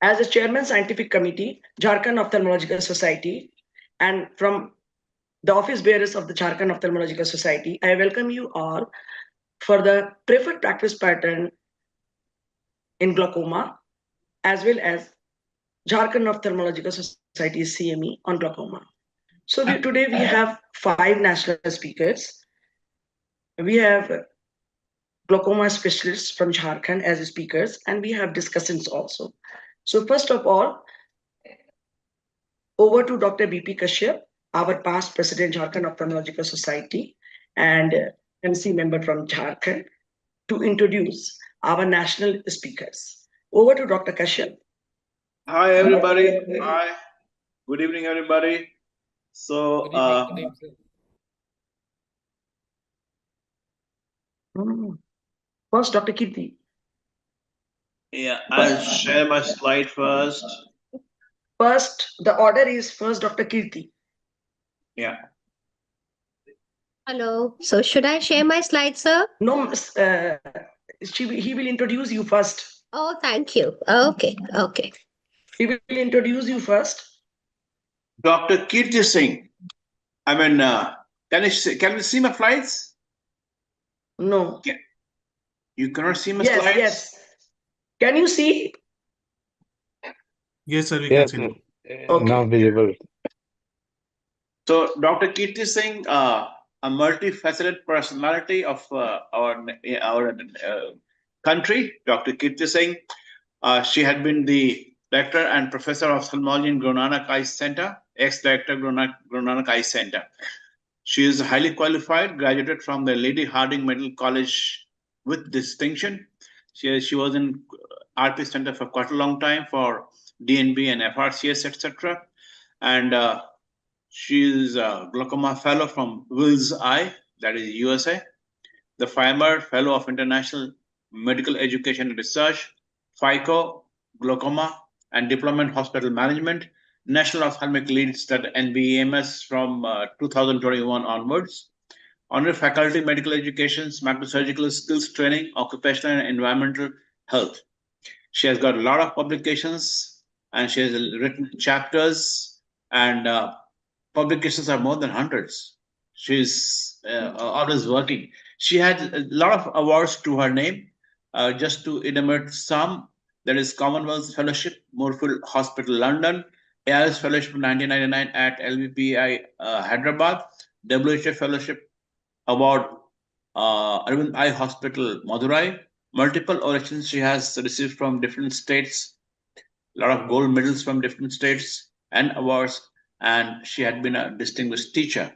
As a chairman, scientific committee, Jharkhand Ophthalmological Society, and from the office bearers of the Jharkhand Ophthalmological Society, I welcome you all for the preferred practice pattern in glaucoma, as well as Jharkhand Ophthalmological Society CME on glaucoma. So today we have 5 national speakers. We have glaucoma specialists from Jharkhand as speakers, and we have discussants also. So first of all, over to Dr. BP Kashyap, our past president, Jharkhand Ophthalmological Society, and MC member from Jharkhand, to introduce our national speakers. Over to Dr. Kashyap. Hi, everybody. Hi. Good evening, everybody. So, first, Dr. Kirti. Yeah, I'll share my slide first. First, the order is first Dr. Kirti. Yeah. Hello. So should I share my slide, sir? No, he will introduce you first. Oh, thank you. Okay. Okay. He will introduce you first. Dr. Kirti Singh. I mean, can you see my slides? No. You cannot see my slides? Yes. Can you see? Yes, sir, we can see. Okay. Now visible. So, Dr. Kirti Singh, a multifaceted personality of our country, Dr. Kirti Singh. She had been the director and professor of ophthalmology in Guru Nanak Eye Center, ex-director Guru Nanak Eye Center. She is highly qualified, graduated from the Lady Hardinge Medical College with distinction. She was in RP Center for quite a long time for DNB and FRCS, etc. And she is a glaucoma fellow from Wills Eye, that is USA, the FIMER Fellow of International Medical Education and Research, FICO, Glaucoma, and Diploma in Hospital Management, National Ophthalmic Leads at NBEMS from 2021 onwards, Honorary Faculty Medical Education, Macrosurgical Skills Training, Occupational and Environmental Health. She has got a lot of publications and she has written chapters, and publications are more than hundreds. She's always working. She had a lot of awards to her name. Just to enumerate some, there is Commonwealth Fellowship, Moorfield Hospital, London, AIS Fellowship 1999 at LVPI Hyderabad, WHO Fellowship Award, Arvind Eye Hospital, Madurai. Multiple orations she has received from different states, a lot of gold medals from different states and awards, and she had been a distinguished teacher.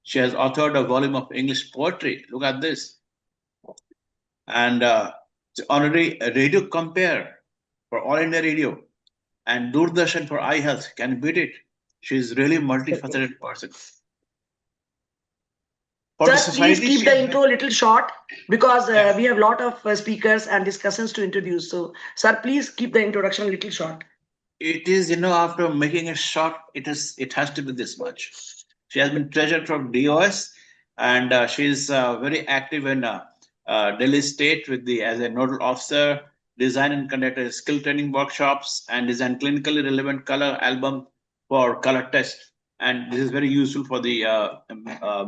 She has authored a volume of English poetry. Look at this. And honorary radio compare for All India Radio and Doordarshan for eye health. Can you beat it? She's really multifaceted person. Sir, please keep the intro a little short because we have a lot of speakers and discussions to introduce. So, sir, please keep the introduction a little short. It is, after making it short, it has to be this much. She has been treasured from DOS, and she is very active in Delhi State as a nodal officer, design and conduct skill training workshops, and design clinically relevant color album for color test. And this is very useful for the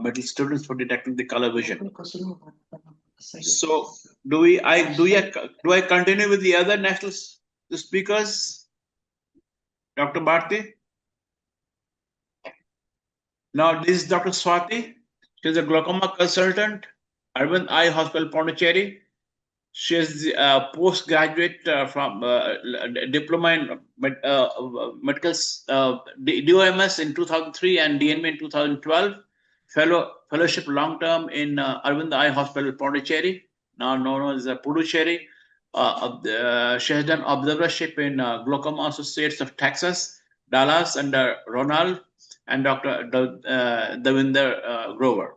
medical students for detecting the color vision. So, do I continue with the other national speakers? Dr. Bharti? Now, this is Dr. Swati. She's a glaucoma consultant, Arvind Eye Hospital, Pondicherry. She is postgraduate from diploma in medical DOMS in 2003 and DNB in 2012. Fellowship long term in Arvind Eye Hospital, Pondicherry, now known as Puducherry. She has done observership in Glaucoma Associates of Texas, Dallas, under Ronald and Dr. Davinder Grover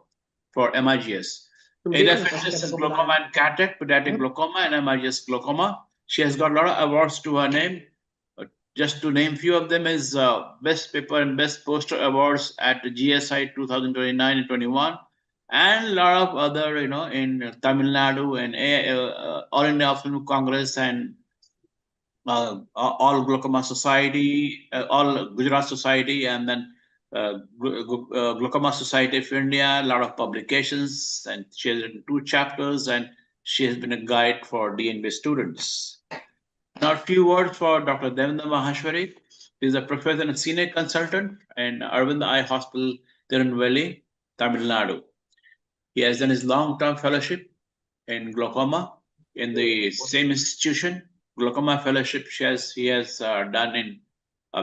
for MIGS. AFHS glaucoma and cataract, pediatric glaucoma, and MIGS glaucoma. She has got a lot of awards to her name. Just to name few of them is Best Paper and Best Poster Awards at the GSI 2029 and 21. And a lot of other, in Tamil Nadu and All India Ophthalmic Congress and all Glaucoma Society, all Gujarat Society, and then Glaucoma Society of India, a lot of publications, and she has written 2 chapters, and she has been a guide for DNB students. Now, a few words for Dr. Devendra Maheshwari. He is a professor and senior consultant in Arvind Eye Hospital, Tirunelveli, Tamil Nadu. He has done his long-term fellowship in glaucoma in the same institution. Glaucoma fellowship he has done in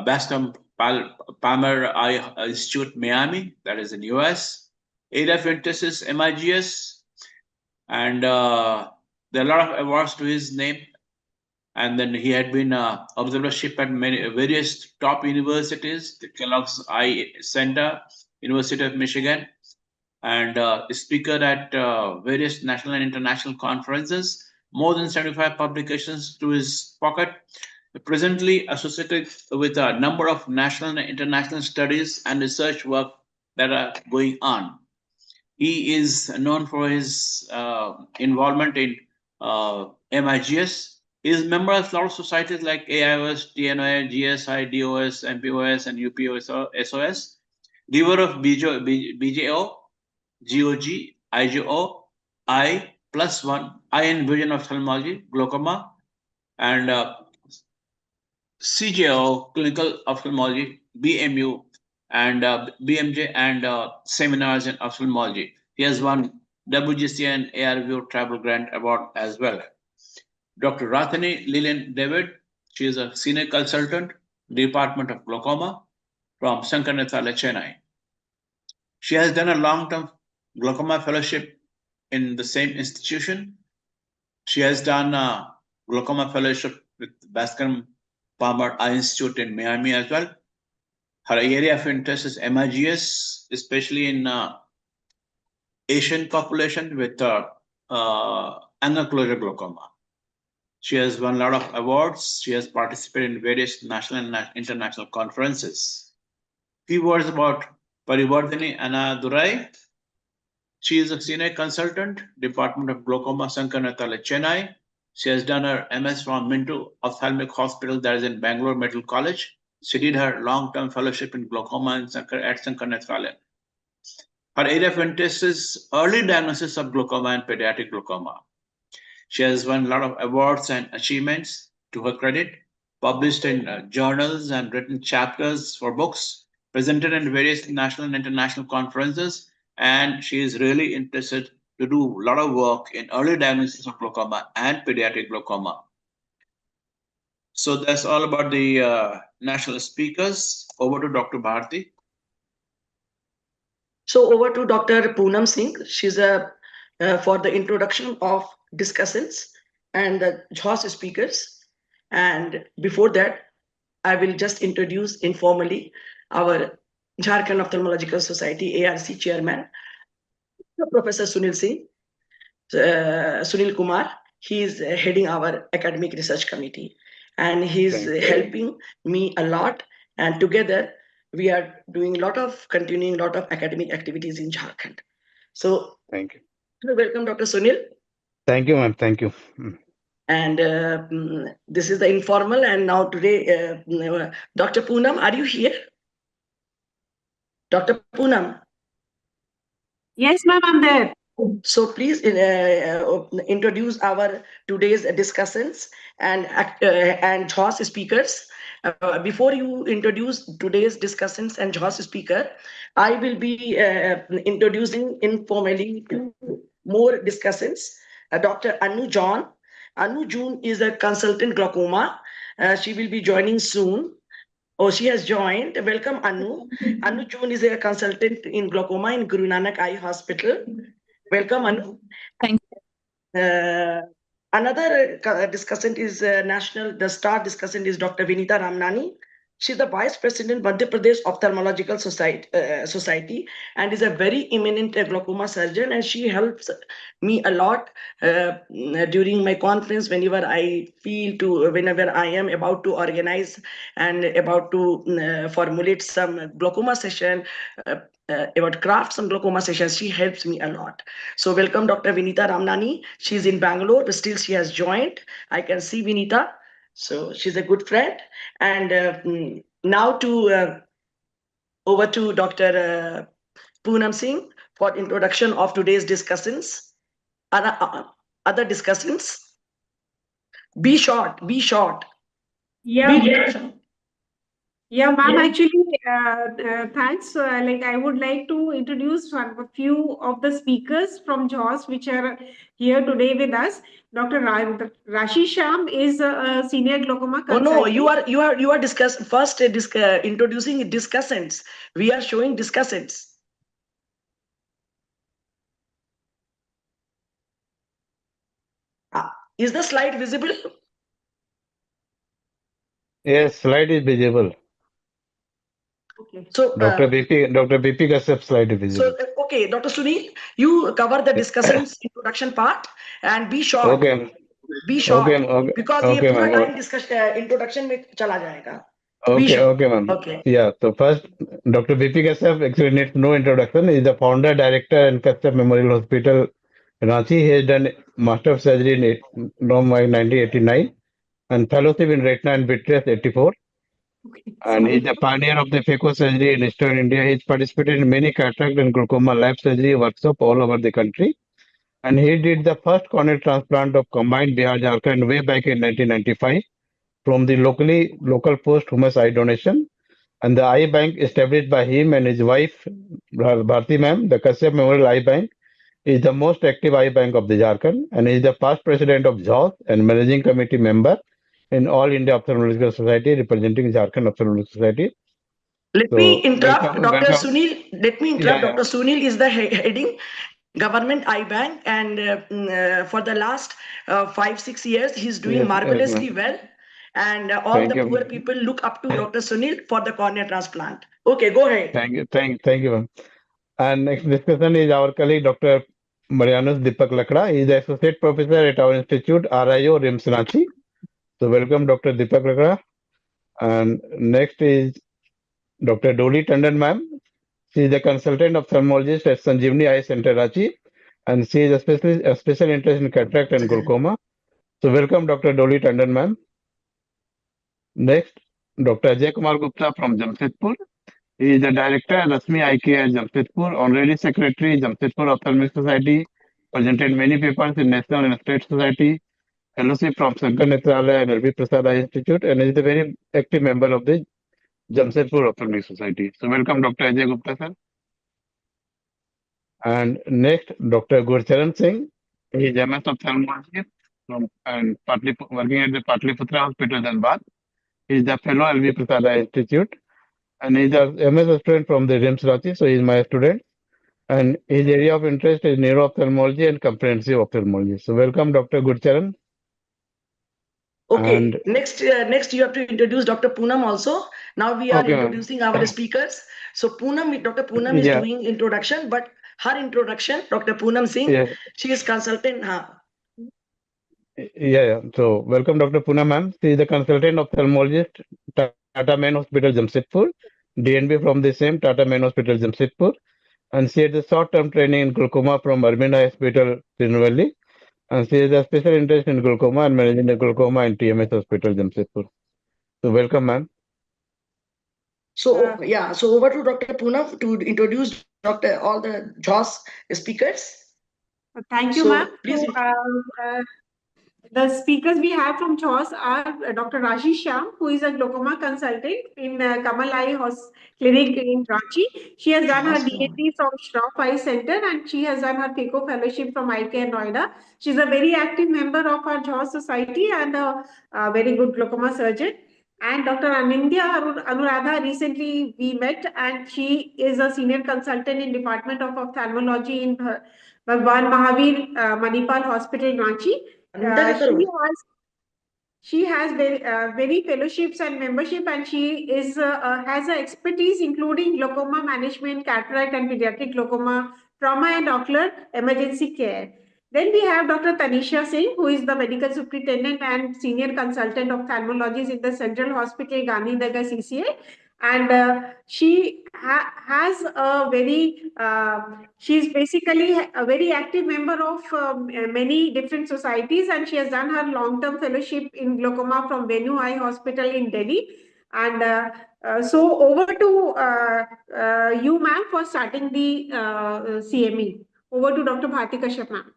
Bascom Palmer Eye Institute, Miami, that is in US. Area of interest is MIGS, and there are a lot of awards to his name. And then he had been observership at various top universities, the Kellogg's Eye Center, University of Michigan, and speaker at various national and international conferences, more than 75 publications to his pocket, presently associated with a number of national and international studies and research work that are going on. He is known for his involvement in MIGS. He is a member of a lot of societies like AIOS, TNOA, GSI, DOS, MPOS, and UPOS, SOS. Leader of BJO, GOG, IGO, I+1, Eye and Vision Ophthalmology, Glaucoma, and CJO, Clinical Ophthalmology, BMU, and BMJ, and seminars in ophthalmology. He has won WGC and ARVO Travel Grant Award as well. Dr. Rathani Lillian David, she is a senior consultant, Department of Glaucoma from Sankarnethala, Chennai. She has done a long-term glaucoma fellowship in the same institution. She has done a glaucoma fellowship with Bascom Palmer Eye Institute in Miami as well. Her area of interest is MIGS, especially in Asian population with angle closure glaucoma. She has won a lot of awards. She has participated in various national and international conferences. Few words about Parivardhani Anna Durai. She is a senior consultant, Department of Glaucoma, Sankarnethala, Chennai. She has done her MS from Mintu Ophthalmic Hospital, that is in Bangalore Medical College. She did her long-term fellowship in glaucoma at Sankarnethala. Her area of interest is early diagnosis of glaucoma and pediatric glaucoma. She has won a lot of awards and achievements to her credit, published in journals and written chapters for books, presented in various national and international conferences, and she is really interested to do a lot of work in early diagnosis of glaucoma and pediatric glaucoma. So that's all about the national speakers. Over to Dr. Bharti. So over to Dr. Poonam Singh. She's for the introduction of discussants and the JHOS speakers. And before that, I will just introduce informally our Jharkhand Ophthalmological Society ARC chairman, Professor Sunil Singh, Sunil Kumar. He is heading our academic research committee, and he's helping me a lot. And together, we are doing continuing a lot of academic activities in Jharkhand. So, thank you. Welcome, Dr. Sunil. Thank you, ma'am. Thank you. And this is the informal. And now today, Dr. Poonam, are you here? Dr. Poonam. Yes, ma'am, I'm there. So please introduce our today's discussants and JHOS speakers. Before you introduce today's discussants and JHOS speaker, I will be introducing informally two more discussants. Dr. Anu John. Anu June is a consultant glaucoma. She will be joining soon. Oh, she has joined. Welcome, Anu. Anu June is a consultant in glaucoma in Guru Nanak Eye Hospital. Welcome, Anu. Thank you. Another discussant is the star discussant is Dr. Vinita Ramnani. She's the Vice President, Madhya Pradesh Ophthalmological Society, and is a very eminent glaucoma surgeon, and she helps me a lot during my conference whenever I am about to organize and about to formulate some glaucoma session, about craft some glaucoma sessions. She helps me a lot. So welcome, Dr. Vinita Ramnani. She's in Bangalore, but still she has joined. I can see Vinita. So she's a good friend. And now over to Dr. Poonam Singh for introduction of today's discussions. Other discussions. Be short. Be short. Yeah, Be short. ma'am. Yeah. Actually, thanks. Like, I would like to introduce a few of the speakers from JHOS which are here today with us. Dr. Rashi Sham is a senior glaucoma Oh no, consultant. you are introducing discussants. We are showing discussants. Is the slide visible? Yes, slide is visible. Okay. So Dr. BP Kashyap slide is visible. okay, Dr. Sunil, you cover the discussants introduction part and be short. Okay. Be short. Okay. Because ये Okay, पूरा ma'am. time discussion introduction में चला जाएगा. Be Okay, short. okay, ma'am. Okay. Yeah, so first, Dr. BP Kashyap actually needs no introduction. He is the founder, director, and Kashyap Memorial Hospital, Ranchi. He has done Master of Surgery in 1989 and fellowship in Retina and Vitreous 84. Okay. And he is the pioneer of the phaco surgery in Eastern India. He has participated in many cataract and glaucoma lab surgery workshops all over the country. And he did the first corneal transplant of combined Bihar Jharkhand way back in 1995 from the local post-humus eye donation. And the eye bank established by him and his wife, Bharti ma'am, the Kashyap Memorial Eye Bank, is the most active eye bank of the Jharkhand and is the past president of JHOS and managing committee member in All India Ophthalmological Society representing Jharkhand Ophthalmological Society. Let me So interrupt welcome. Dr. Sunil. Let me interrupt. Yeah. Dr. Sunil is the heading government eye bank, and for the last 5-6 years he's doing Yes, marvelously ma'am. well, and all Thank the you. poor people look up to Dr. Sunil for the cornea transplant. Okay, go ahead. Thank you, ma'am. And next discussion is our colleague Dr. Marianus Deepak Lakra. He is the associate professor at our institute, RIO, RIMS Ranchi. So welcome, Dr. Deepak Lakra. And next is Dr. Dolly Tandon, ma'am. She is a consultant ophthalmologist at Sanjeevani Eye Center, Ranchi, and she is a special interest in cataract and glaucoma. So welcome, Dr. Dolly Tandon, ma'am. Next, Dr. Ajay Kumar Gupta from Jamshedpur. He is the director at Rasmi Eye Care Jamshedpur, honorary secretary Jamshedpur Ophthalmic Society, presented many papers in national and state society, fellowship from Shankar Netralaya and LV Prasad Eye Institute, and is a very active member of the Jamshedpur Ophthalmic Society. So welcome, Dr. Ajay Gupta, sir. And next, Dr. Gurcharan Singh. He is MS Ophthalmology and working at the Patliputra Hospital, Dhanbad. He is the fellow LV Prasad Eye Institute, and he is a MS student from the RIMS Ranchi, so he is my student. And his area of interest is neuro-ophthalmology and comprehensive ophthalmology. So welcome, Dr. Gurcharan. Okay, And next you have to introduce Dr. Poonam also. Now we are okay, introducing our speakers. So Dr. Poonam is yeah, doing introduction, but her introduction, Dr. Poonam Singh, yeah, she is consultant. yeah. So welcome, Dr. Poonam, ma'am. She is the consultant ophthalmologist, Tata Main Hospital, Jamshedpur, DNB from the same Tata Main Hospital, Jamshedpur, and she has a short-term training in glaucoma from Arvind Eye Hospital, Tirunelveli, and she has a special interest in glaucoma and managing the glaucoma in TMS Hospital, Jamshedpur. So welcome, ma'am. So yeah, so over to Dr. Poonam to introduce all the JHOS speakers. Thank you, So ma'am. please. The speakers we have from JHOS are Dr. Rashi Sham, who is a glaucoma consultant in Kamal Eye Clinic in Ranchi. She has done her DND from Shroff Eye Center and she has done her PICO fellowship from Eye Care Noida. She's a very active member of our JHOS society and a very good glaucoma surgeon. And Dr. Anindya Anuradha, recently we met, and she is a senior consultant in Department of Ophthalmology in Bhagwan Mahavir Manipal Hospital, Ranchi. She has very fellowships and membership, and she has a expertise including glaucoma management, cataract and pediatric glaucoma, trauma and ocular emergency care. Then we have Dr. Tanisha Singh, who is the medical superintendent and senior consultant ophthalmologist in the Central Hospital, Gandhinagar, CCA. And she has a very, she's basically a very active member of many different societies, and she has done her long-term fellowship in glaucoma from Venu Eye Hospital in Delhi. And so over to you, ma'am, for starting the CME. Over to Dr. Bharti Kashyap, ma'am.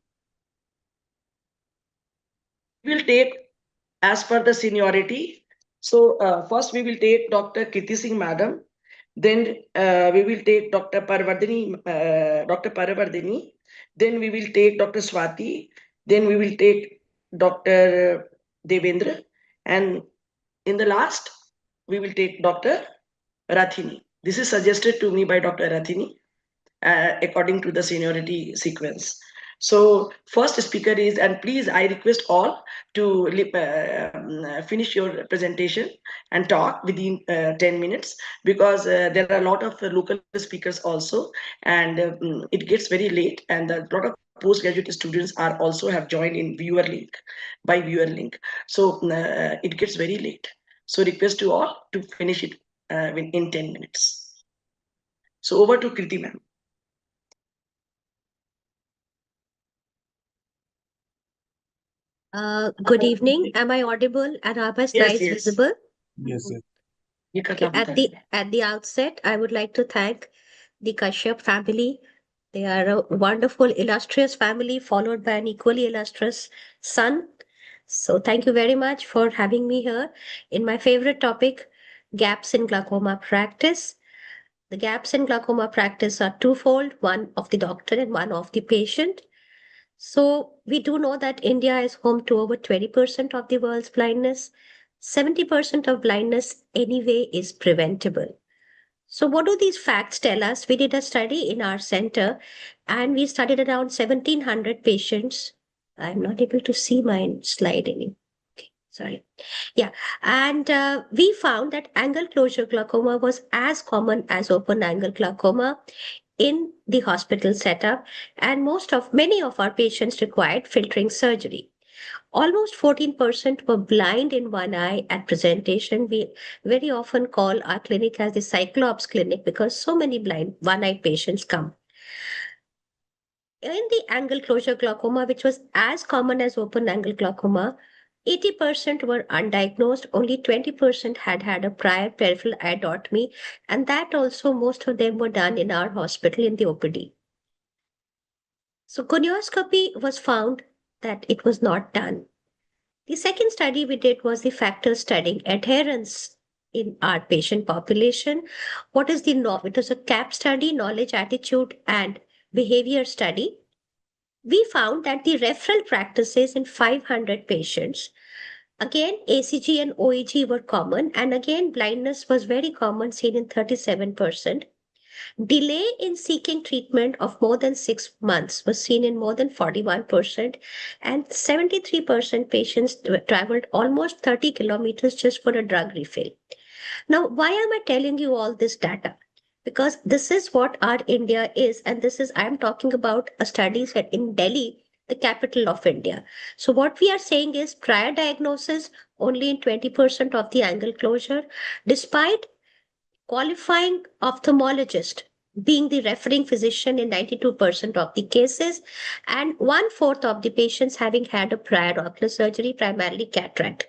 We'll take as per the seniority. So first we will take Dr. Kirti Singh Madam. Then we will take Dr. Paravardhini. Then we will take Dr. Swati. Then we will take Dr. Devendra. And in the last, we will take Dr. Rathini. This is suggested to me by Dr. Rathini according to the seniority sequence. So first speaker is, and please I request all to finish your presentation and talk within 10 minutes, because there are a lot of local speakers also, and it gets very late, and a lot of postgraduate students are also have joined in viewer link, by viewer link. So it gets very late. So request to all to finish it in 10 minutes. So over to Kriti ma'am. Good evening. Am I audible and are my slides yes. visible? Yes, yes. Okay. At the outset, I would like to thank the Kashyap family. They are a wonderful, illustrious family, followed by an equally illustrious son. So thank you very much for having me here in my favorite topic, gaps in glaucoma practice. The gaps in glaucoma practice are twofold, one of the doctor and one of the patient. So we do know that India is home to over 20% of the world's blindness. 70% of blindness anyway is preventable. So what do these facts tell us? We did a study in our center and we studied around 1,700 patients. I'm not able to see my slide anymore. Okay, sorry. Yeah, and we found that angle closure glaucoma was as common as open angle glaucoma in the hospital setup, and many of our patients required filtering surgery. Almost 14% were blind in one eye at presentation. We very often call our clinic as the Cyclops clinic because so many blind one-eyed patients come. In the angle closure glaucoma, which was as common as open angle glaucoma, 80% were undiagnosed, only 20% had had a prior peripheral iodotomy, and that also most of them were done in our hospital in the OPD. So gonioscopy was found that it was not done. The second study we did was the factor studying adherence in our patient population. It was a CAP study, knowledge, attitude, and behavior study. We found that the referral practices in 500 patients, again, ACG and OEG were common, and again, blindness was very common, seen in 37%. Delay in seeking treatment of more than 6 months was seen in more than 41%, and 73% patients traveled almost 30 kilometers just for a drug refill. Now, why am I telling you all this data? Because this is what our India is, and I'm talking about a study set in Delhi, the capital of India. So what we are saying is prior diagnosis only in 20% of the angle closure, despite qualifying ophthalmologist being the referring physician in 92% of the cases, and 1/4 of the patients having had a prior ocular surgery, primarily cataract.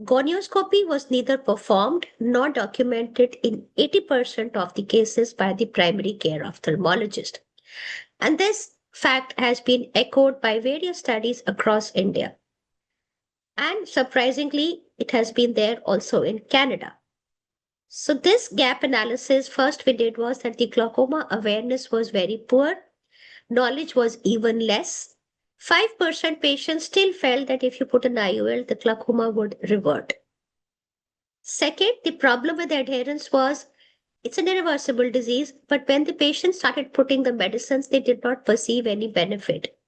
Gonioscopy was neither performed nor documented in 80% of the cases by the primary care ophthalmologist. And this fact has been echoed by various studies across India. And surprisingly, it has been there also in Canada. So this gap analysis, first we did was that the glaucoma awareness was very poor. Knowledge was even less. 5% patients still felt that if you put an IOL, the glaucoma would revert. Second, the problem with adherence was it's an irreversible disease, but when the patient started putting the medicines, they did not perceive any benefit.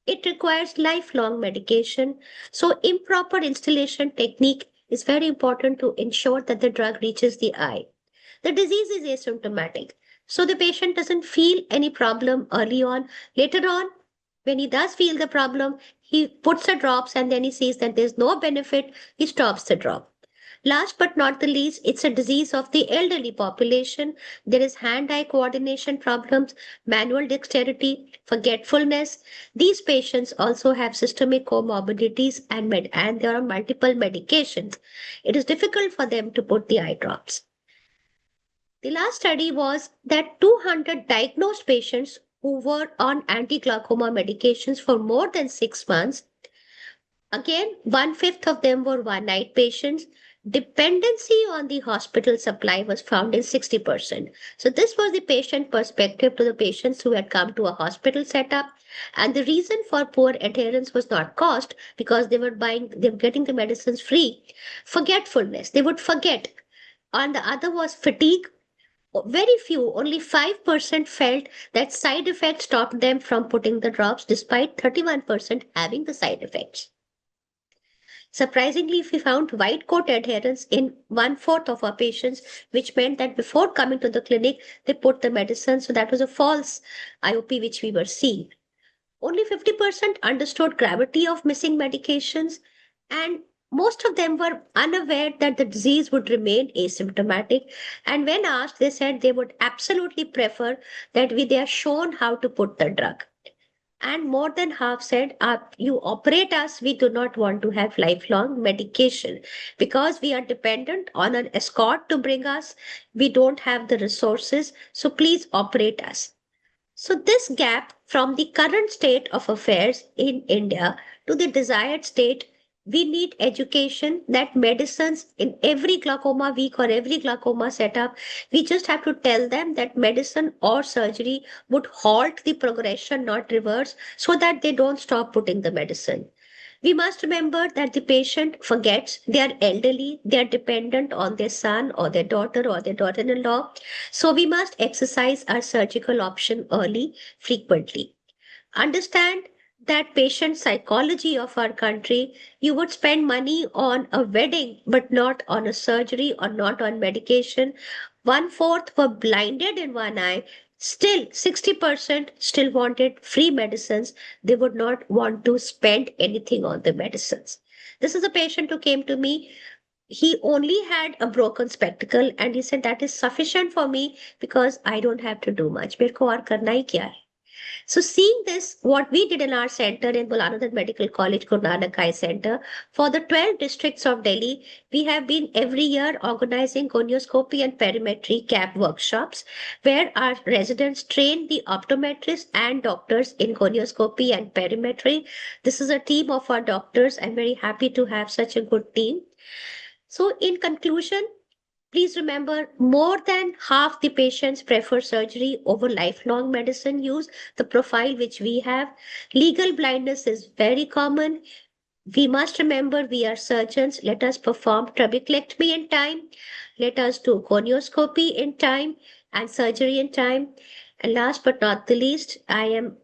It requires lifelong medication. So improper instillation technique is very important to ensure that the drug reaches the eye. The disease is asymptomatic. So the patient doesn't feel any problem early on. Later on, when he does feel the problem, he puts the drops and then he sees that there's no benefit, he stops the drop. Last but not the least, it's a disease of the elderly population. There is hand-eye coordination problems, manual dexterity, forgetfulness. These patients also have systemic comorbidities and there are multiple medications. It is difficult for them to put the eye drops. The last study was that 200 diagnosed patients who were on anti-glaucoma medications for more than 6 months. Again, 1/5 of them were one-night patients. Dependency on the hospital supply was found in 60%. So this was the patient perspective to the patients who had come to a hospital setup. And the reason for poor adherence was not cost, because they were getting the medicines free. Forgetfulness, they would forget. And the other was fatigue. Very few, only 5% felt that side effects stopped them from putting the drops, despite 31% having the side effects. Surprisingly, we found white coat adherence in 1/4 of our patients, which meant that before coming to the clinic, they put the medicine. So that was a false IOP which we were seeing. Only 50% understood gravity of missing medications, and most of them were unaware that the disease would remain asymptomatic. And when asked, they said they would absolutely prefer that they are shown how to put the drug. And more than half said, you operate us, we do not want to have lifelong medication because we are dependent on an escort to bring us. We don't have the resources, so please operate us. So this gap from the current state of affairs in India to the desired state, we need education that medicines in every glaucoma week or every glaucoma setup, we just have to tell them that medicine or surgery would halt the progression, not reverse, so that they don't stop putting the medicine. We must remember that the patient forgets, they are elderly, they are dependent on their son or their daughter-in-law. So we must exercise our surgical option early, frequently. Understand that patient psychology of our country, you would spend money on a wedding, but not on a surgery or not on medication. 1/4 were blinded in one eye. Still, 60% still wanted free medicines. They would not want to spend anything on the medicines. This is a patient who came to me. He only had a broken spectacle and he said that is sufficient for me because I don't have to do much. मेरे को और करना ही क्या है? So seeing this, what we did in our center in Bulanadhan Medical College, Guru Nanak Eye Center, for the 12 districts of Delhi, we have been every year organizing gonioscopy and perimetry camp workshops where our residents train the optometrists and doctors in gonioscopy and perimetry. This is a team of our doctors. I'm very happy to have such a good team. So in conclusion, please remember, more than half the patients prefer surgery over lifelong medicine use, the profile which we have. Legal blindness is very common. We must remember we are surgeons. Let us perform trabeculectomy in time. Let us do gonioscopy in time and surgery in time. And last but not the least,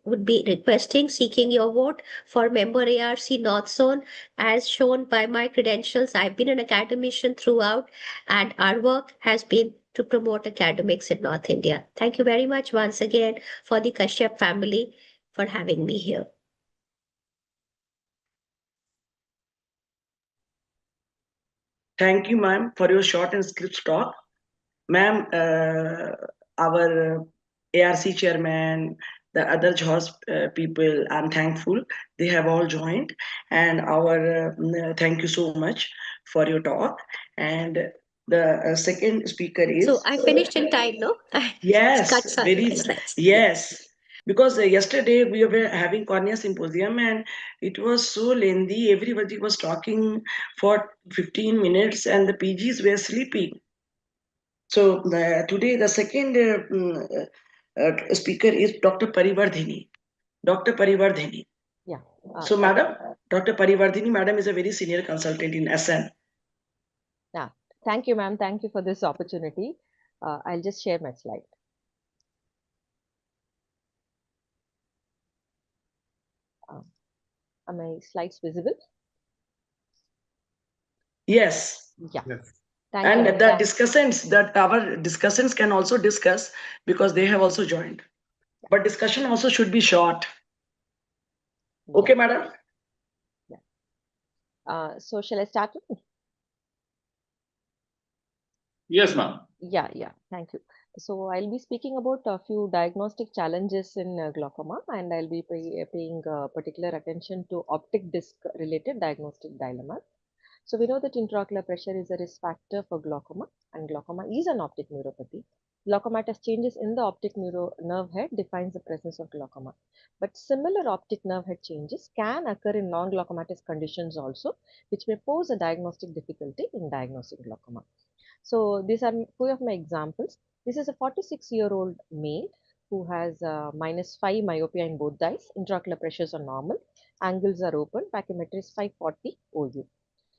would be seeking your vote for member ARC North Zone. As shown by my credentials, I've been an academician throughout, and our work has been to promote academics in North India. Thank you very much once again for the Kashyap family for having me here. Thank you, ma'am, for your short and crisp talk. Ma'am, our ARC chairman, the other JHOS people, I'm thankful. They have all joined. And thank you so much for your talk. And the second speaker is... So I finished in time, no? Yes, very slides. yes. Because yesterday we were having cornea symposium and it was so lengthy. Everybody was talking for 15 minutes and the PGs were sleeping. So today the second speaker is Dr. Parivardhini. Dr. Parivardhini. Yeah. So madam, Dr. Parivardhini, madam is a very senior consultant in SN. Yeah. Thank you, ma'am. Thank you for this opportunity. I'll just share my slide. Are my slides visible? Yes. Yeah. Yes. Thank And you. our discussants can also discuss because they have also joined. But discussion also should be short. Okay, madam? Yeah. So shall I start? Yes, ma'am. Yeah, thank you. So I'll be speaking about a few diagnostic challenges in glaucoma, and I'll be paying particular attention to optic disc related diagnostic dilemmas. So we know that intraocular pressure is a risk factor for glaucoma, and glaucoma is an optic neuropathy. Glaucomatous changes in the optic nerve head defines the presence of glaucoma. But similar optic nerve head changes can occur in non-glaucomatous conditions also, which may pose a diagnostic difficulty in diagnosing glaucoma. So these are two of my examples. This is a 46-year-old male who has -5 myopia in both eyes. Intraocular pressures are normal. Angles are open. Pachymetry is 540 OU.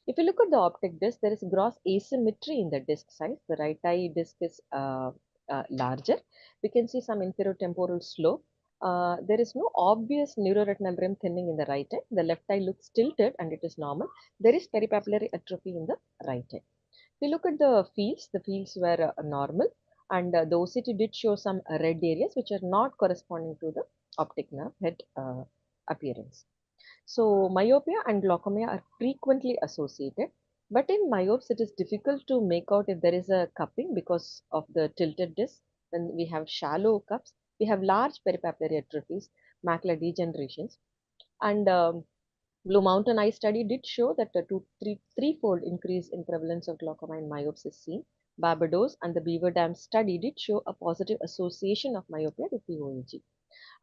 If you look at the optic disc, there is gross asymmetry in the disc size. The right eye disc is larger. We can see some inferior temporal slope. There is no obvious neuroretinal rim thinning in the right eye. The left eye looks tilted and it is normal. There is peripapillary atrophy in the right eye. If you look at the fields were normal, and the OCT did show some red areas which are not corresponding to the optic nerve head appearance. So myopia and glaucoma are frequently associated, but in myopes it is difficult to make out if there is a cupping because of the tilted disc. When we have shallow cups, we have large peripapillary atrophies, macular degenerations, and Blue Mountain Eye study did show that a threefold increase in prevalence of glaucoma in myopes is seen. Barbados and the Beaver Dam study did show a positive association of myopia with POAG.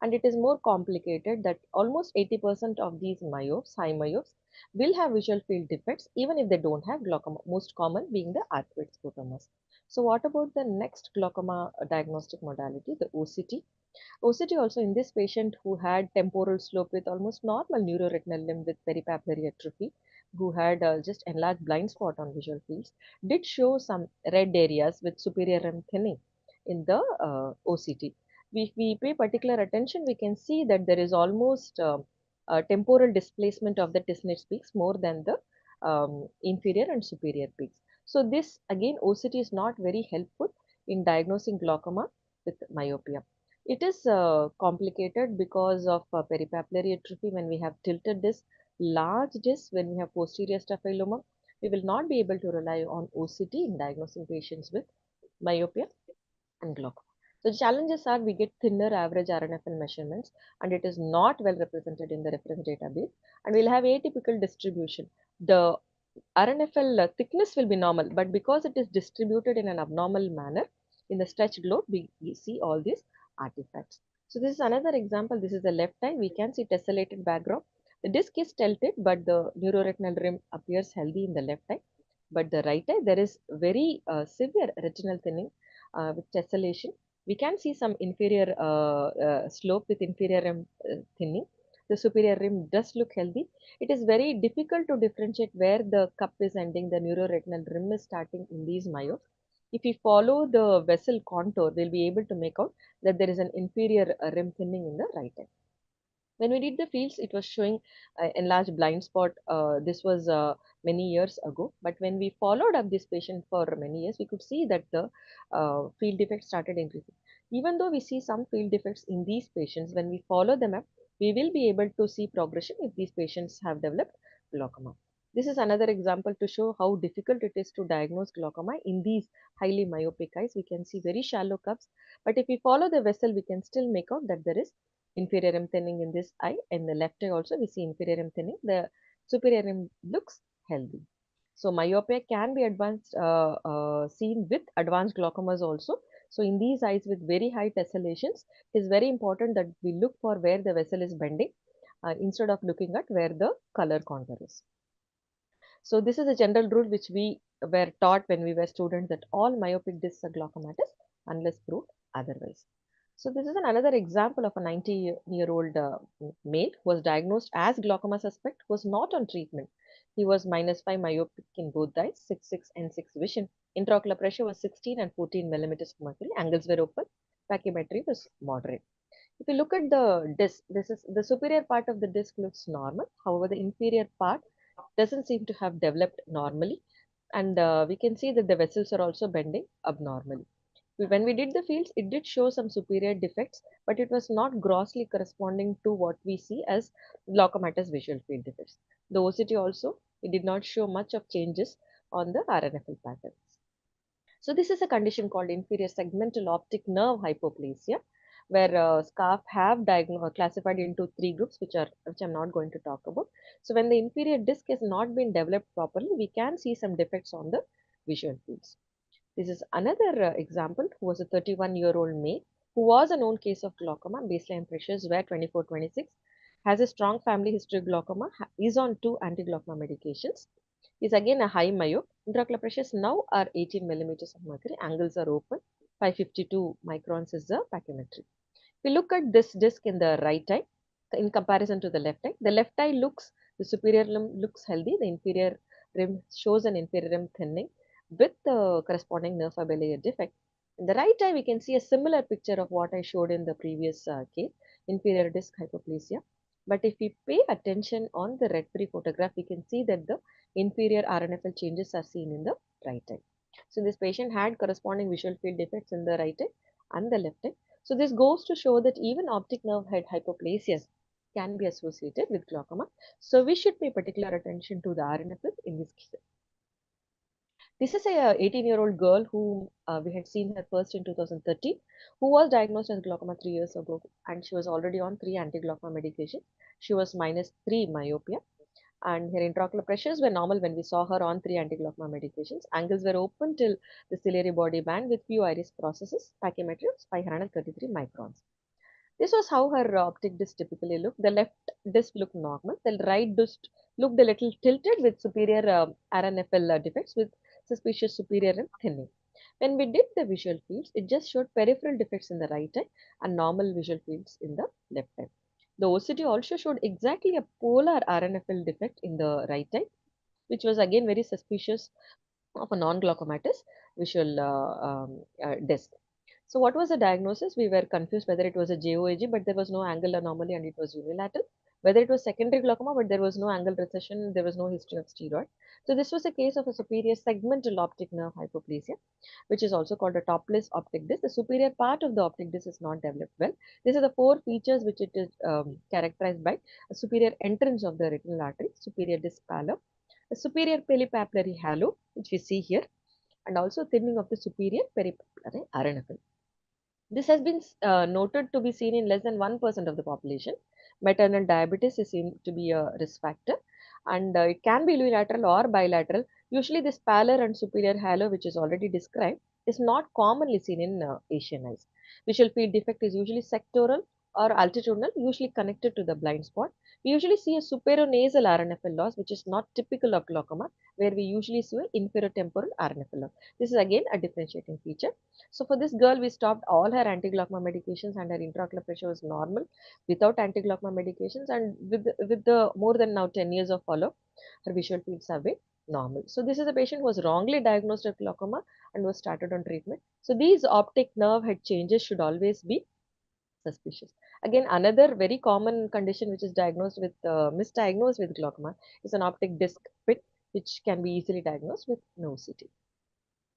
And it is more complicated that almost 80% of these myopes, high myopes, will have visual field defects even if they don't have glaucoma, most common being the arcuate scotomas. So what about the next glaucoma diagnostic modality, the OCT? OCT also in this patient who had temporal slope with almost normal neuroretinal limb with peripapillary atrophy, who had just enlarged blind spot on visual fields, did show some red areas with superior rim thinning in the OCT. If we pay particular attention, we can see that there is almost temporal displacement of the Tisnet peaks more than the inferior and superior peaks. So this again OCT is not very helpful in diagnosing glaucoma with myopia. It is complicated because of peripapillary atrophy when we have tilted disc, large disc when we have posterior staphyloma. We will not be able to rely on OCT in diagnosing patients with myopia and glaucoma. So challenges are we get thinner average RNFL measurements and it is not well represented in the reference database, and we'll have atypical distribution. The RNFL thickness will be normal, but because it is distributed in an abnormal manner in the stretch globe, we see all these artifacts. So this is another example. This is the left eye. We can see tessellated background. The disc is tilted, but the neuroretinal rim appears healthy in the left eye. But the right eye, there is very severe retinal thinning with tessellation. We can see some inferior slope with inferior rim thinning. The superior rim does look healthy. It is very difficult to differentiate where the cup is ending, the neuroretinal rim is starting in these myopes. If we follow the vessel contour, we'll be able to make out that there is an inferior rim thinning in the right eye. When we did the fields, it was showing enlarged blind spot. This was many years ago. But when we followed up this patient for many years, we could see that the field defects started increasing. Even though we see some field defects in these patients, when we follow them up, we will be able to see progression if these patients have developed glaucoma. This is another example to show how difficult it is to diagnose glaucoma in these highly myopic eyes. We can see very shallow cups, but if we follow the vessel, we can still make out that there is inferior rim thinning in this eye. In the left eye also we see inferior rim thinning. The superior rim looks healthy. So myopia can be advanced seen with advanced glaucomas also. So in these eyes with very high tessellations, it is very important that we look for where the vessel is bending instead of looking at where the color contour is. So this is a general rule which we were taught when we were students, that all myopic discs are glaucomatous unless proved otherwise. So this is another example of a 90-year-old male who was diagnosed as glaucoma suspect, was not on treatment. He was -5 myopic in both eyes, 6/6 and 6 vision. Intraocular pressure was 16 and 14 millimeters of mercury. Angles were open. Pachymetry was moderate. If you look at the disc, this is the superior part of the disc looks normal. However, the inferior part doesn't seem to have developed normally, and we can see that the vessels are also bending abnormally. When we did the fields, it did show some superior defects, but it was not grossly corresponding to what we see as glaucomatous visual field defects. The OCT also, it did not show much of changes on the RNFL patterns. So this is a condition called inferior segmental optic nerve hypoplasia, where scarf have classified into 3 groups, which I'm not going to talk about. So when the inferior disc has not been developed properly, we can see some defects on the visual fields. This is another example, who was a 31-year-old male who was a known case of glaucoma. Baseline pressures were 24-26, has a strong family history of glaucoma, is on 2 anti-glaucoma medications, is again a high myope. Intraocular pressures now are 18 millimeters of mercury, angles are open, 552 microns is the pachymetry. If we look at this disc in the right eye, in comparison to the left eye looks, the superior limb looks healthy, the inferior rim shows an inferior rim thinning with the corresponding nerve fiber layer defect. In the right eye, we can see a similar picture of what I showed in the previous case, inferior disc hypoplasia. But if we pay attention on the red free photograph, we can see that the inferior RNFL changes are seen in the right eye. So this patient had corresponding visual field defects in the right eye and the left eye. So this goes to show that even optic nerve head hypoplasias can be associated with glaucoma. So we should pay particular attention to the RNFL in this case. This is a 18-year-old girl who we had seen her first in 2013, who was diagnosed as glaucoma 3 years ago, and she was already on 3 anti-glaucoma medications. She was -3 myopia, and her intraocular pressures were normal when we saw her on 3 anti-glaucoma medications. Angles were open till the ciliary body band with few iris processes. Pachymetry was 533 microns. This was how her optic disc typically looked. The left disc looked normal. The right disc looked a little tilted with superior RNFL defects with suspicious superior rim thinning. When we did the visual fields, it just showed peripheral defects in the right eye and normal visual fields in the left eye. The OCT also showed exactly a polar RNFL defect in the right eye, which was again very suspicious of a non-glaucomatous visual disc. So what was the diagnosis? We were confused whether it was a JOAG, but there was no angle anomaly and it was unilateral. Whether it was secondary glaucoma, but there was no angle recession, there was no history of steroid. So this was a case of a superior segmental optic nerve hypoplasia, which is also called a topless optic disc. The superior part of the optic disc is not developed well. These are the 4 features which it is characterized by: a superior entrance of the retinal artery, superior disc pallor, a superior peripapillary halo, which we see here, and also thinning of the superior peripapillary RNFL. This has been noted to be seen in less than 1% of the population. Maternal diabetes is seen to be a risk factor, and it can be unilateral or bilateral. Usually this pallor and superior halo, which is already described, is not commonly seen in Asian eyes. Visual field defect is usually sectoral or altitudinal, usually connected to the blind spot. We usually see a superionasal RNFL loss, which is not typical of glaucoma, where we usually see an inferotemporal RNFL loss. This is again a differentiating feature. So for this girl, we stopped all her anti-glaucoma medications and her intraocular pressure was normal without anti-glaucoma medications, and with the more than now 10 years of follow-up, her visual fields have been normal. So this is a patient who was wrongly diagnosed with glaucoma and was started on treatment. So these optic nerve head changes should always be suspicious. Again, another very common condition which is diagnosed with misdiagnosed with glaucoma is an optic disc pit, which can be easily diagnosed with no CT.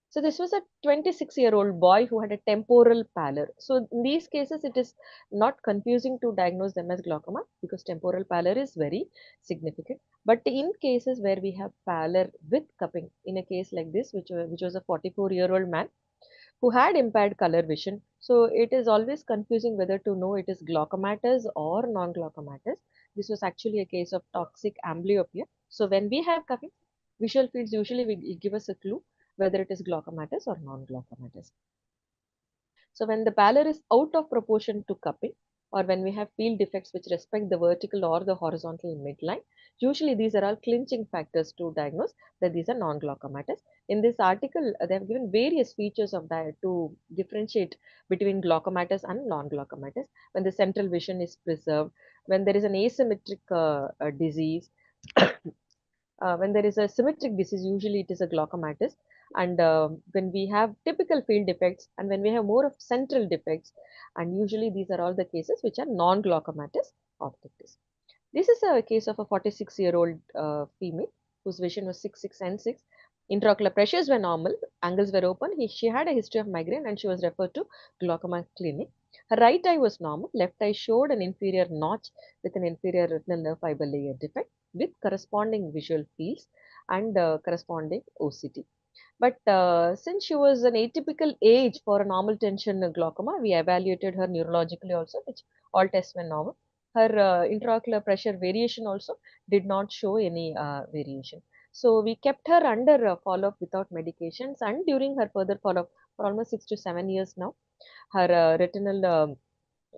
So this was a 26-year-old boy who had a temporal pallor. So in these cases, it is not confusing to diagnose them as glaucoma because temporal pallor is very significant. But in cases where we have pallor with cupping, in a case like this, which was a 44-year-old man who had impaired color vision, so it is always confusing whether to know it is glaucomatous or non-glaucomatous. This was actually a case of toxic amblyopia. So when we have cupping, visual fields usually will give us a clue whether it is glaucomatous or non-glaucomatous. So when the pallor is out of proportion to cupping, or when we have field defects which respect the vertical or the horizontal midline, usually these are all clinching factors to diagnose that these are non-glaucomatous. In this article, they have given various features of that to differentiate between glaucomatous and non-glaucomatous. When the central vision is preserved, when there is an asymmetric disease, when there is a symmetric disease, usually it is a glaucomatous. And when we have typical field defects and when we have more of central defects, and usually these are all the cases which are non-glaucomatous optic disc. This is a case of a 46-year-old female whose vision was 6, 6, and 6. Intraocular pressures were normal, angles were open. She had a history of migraine and she was referred to glaucoma clinic. Her right eye was normal, left eye showed an inferior notch with an inferior retinal nerve fiber layer defect with corresponding visual fields and corresponding OCT. But since she was an atypical age for a normal tension glaucoma, we evaluated her neurologically also, which all tests were normal. Her intraocular pressure variation also did not show any variation. So we kept her under follow-up without medications, and during her further follow-up for almost 6 to 7 years now, her retinal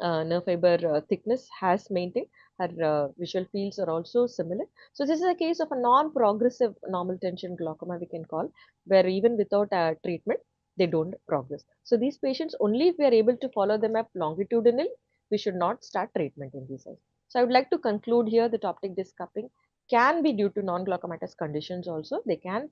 nerve fiber thickness has maintained. Her visual fields are also similar. So this is a case of a non-progressive normal tension glaucoma, we can call, where even without treatment, they don't progress. So these patients, only if we are able to follow them up longitudinally, we should not start treatment in these eyes. So I would like to conclude here that optic disc cupping can be due to non-glaucomatous conditions also. They can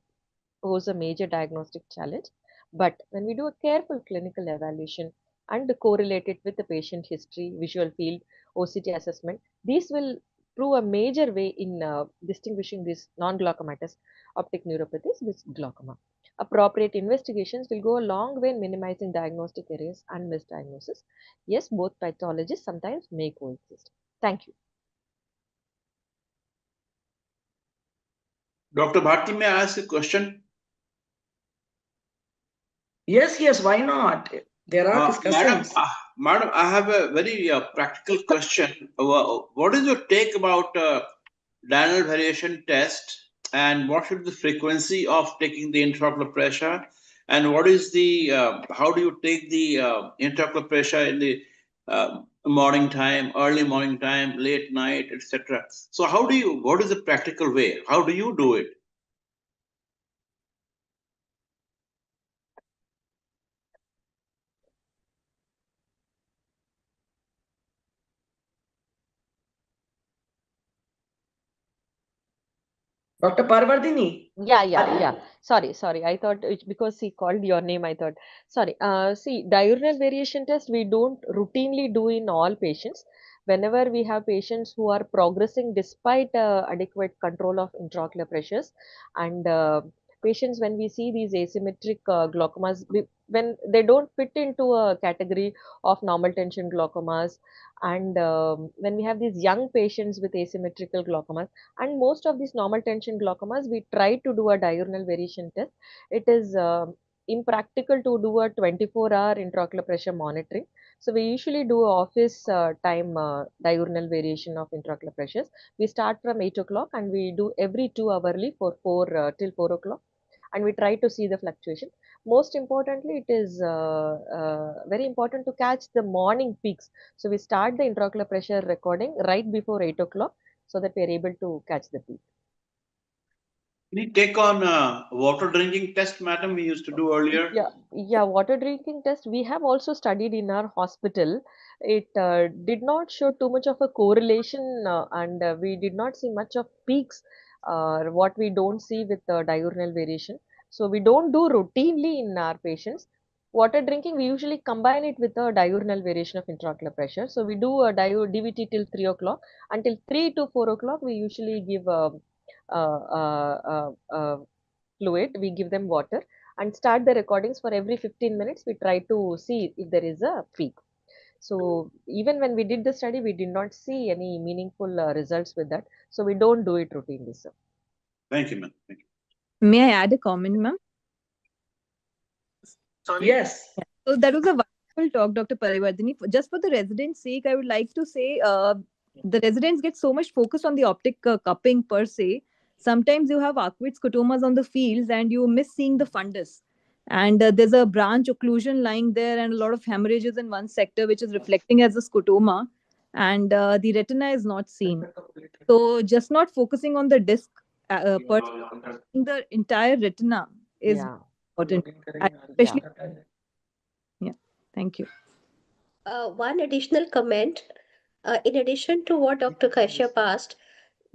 pose a major diagnostic challenge. But when we do a careful clinical evaluation and correlate it with the patient history, visual field, OCT assessment, these will prove a major way in distinguishing these non-glaucomatous optic neuropathies with glaucoma. Appropriate investigations will go a long way in minimizing diagnostic errors and misdiagnosis. Yes, both pathologies sometimes may coexist. Thank you. Dr. Bharti, may I ask a question? Yes, why not? There are discussions. Madam, I have a very practical question. What is your take about diurnal variation test, and what should the frequency of taking the intraocular pressure, and what is the how do you take the intraocular pressure in the morning time, early morning time, late night, etc.? So what is the practical way? How do you do it? Dr. Parvardhini. Yeah. Sorry. I thought because he called your name, I thought. Sorry. See, diurnal variation test we don't routinely do in all patients. Whenever we have patients who are progressing despite adequate control of intraocular pressures, and patients when we see these asymmetric glaucomas, when they don't fit into a category of normal tension glaucomas, and when we have these young patients with asymmetrical glaucomas, and most of these normal tension glaucomas, we try to do a diurnal variation test. It is impractical to do a 24-hour intraocular pressure monitoring. So we usually do a office time diurnal variation of intraocular pressures. We start from 8 o'clock and we do every 2 hourly for 4 till 4 o'clock, and we try to see the fluctuation. Most importantly, it is very important to catch the morning peaks. So we start the intraocular pressure recording right before 8 o'clock so that we are able to catch the peak. Can you take on water drinking test, madam, we used to do earlier? Yeah, water drinking test we have also studied in our hospital. It did not show too much of a correlation, and we did not see much of peaks, what we don't see with diurnal variation. So we don't do routinely in our patients. Water drinking, we usually combine it with a diurnal variation of intraocular pressure. So we do a DVT till 3 o'clock. Until 3 to 4 o'clock, we usually give fluid, we give them water and start the recordings. For every 15 minutes we try to see if there is a peak. So even when we did the study, we did not see any meaningful results with that, so we don't do it routinely, sir. Thank you, ma'am. May I add a comment, ma'am? Sorry? Yes. So that was a wonderful talk, Dr. Parivardhini. Just for the residents' sake, I would like to say the residents get so much focused on the optic cupping per se. Sometimes you have aqueous scotomas on the fields and you miss seeing the fundus. And there's a branch occlusion lying there and a lot of hemorrhages in one sector, which is reflecting as a scotoma. And the retina is not seen. So just not focusing on the disc, per the entire retina is important. Especially, yeah. Thank you. One additional comment. In addition to what Dr. Kashyap asked,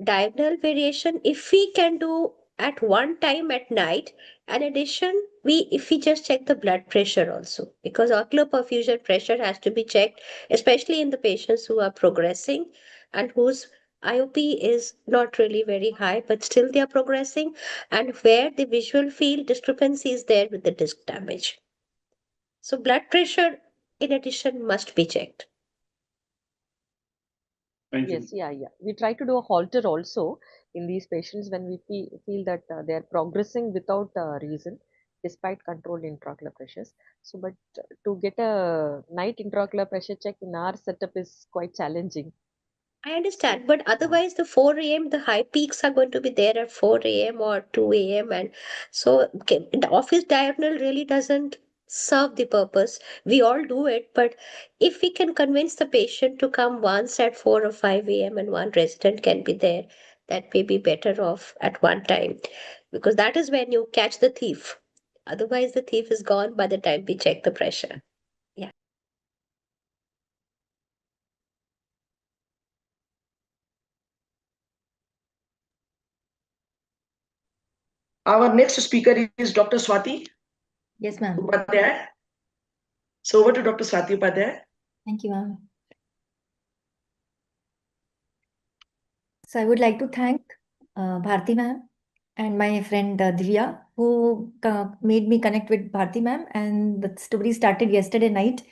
diagonal variation, if we can do at one time at night, in addition, if we just check the blood pressure also, because ocular perfusion pressure has to be checked, especially in the patients who are progressing and whose IOP is not really very high, but still they are progressing, and where the visual field discrepancy is there with the disc damage. So blood pressure, in addition, must be checked. Yes, yeah. We try to do a halter also in these patients when we feel that they are progressing without reason. despite controlled intraocular pressures. So, but to get a night intraocular pressure check in our setup is quite challenging. I understand, but otherwise the 4 a.m. the high peaks are going to be there at 4 a.m. or 2 a.m. and so the office diurnal really doesn't serve the purpose. We all do it, but if we can convince the patient to come once at 4 or 5 a.m. and one resident can be there, that may be better off at one time because that is when you catch the thief. Otherwise, the thief is gone by the time we check the pressure. Yeah. Our next speaker is Dr. Swati Yes, ma'am. Upadhyay. So over to Dr. Swati Upadhyay. Thank you, ma'am. So I would like to thank Bharti ma'am and my friend Divya, who made me connect with Bharti ma'am, and the story started yesterday night.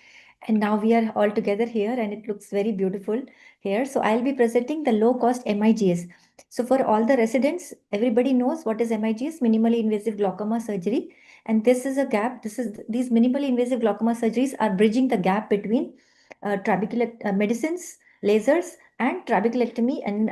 And now we are all together here, and it looks very beautiful here. So I'll be presenting the low-cost MIGS. So for all the residents, everybody knows what is MIGS, minimally invasive glaucoma surgery. And this is a gap. These minimally invasive glaucoma surgeries are bridging the gap between trabecular medicines, lasers, and trabeculectomy and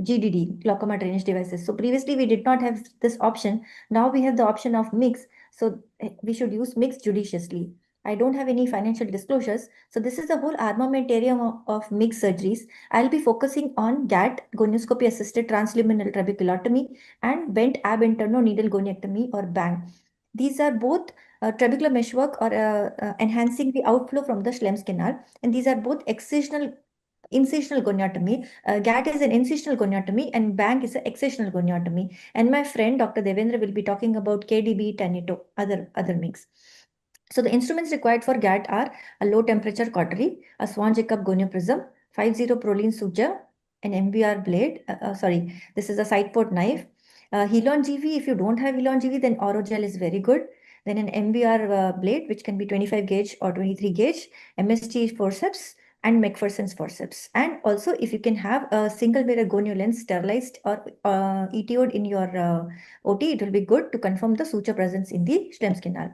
GDD, glaucoma drainage devices. So previously we did not have this option. Now we have the option of mix. So we should use mix judiciously. I don't have any financial disclosures. So this is the whole armamentarium of mixed surgeries. I'll be focusing on GAT, gonioscopy assisted transluminal trabeculotomy, and bent ab interno needle goniectomy or BANG. These are both trabecular meshwork or enhancing the outflow from the Schlemm's canal. And these are both incisional goniotomy. GAT is an incisional goniotomy and BANG is an excisional goniotomy. And my friend Dr. Devendra will be talking about KDB, Tanito, other mix. So the instruments required for GAT are a low temperature cautery, a Swan Jacob gonioprism, 50 Prolene suture, an MBR blade. This is a side port knife. Helon GV, if you don't have Helon GV, then Orogel is very good. Then an MBR blade, which can be 25 gauge or 23 gauge, MST forceps, and McPherson's forceps. And also, if you can have a single mirror gonio lens sterilized or ETO'd in your OT, it will be good to confirm the suture presence in the Schlemm's canal.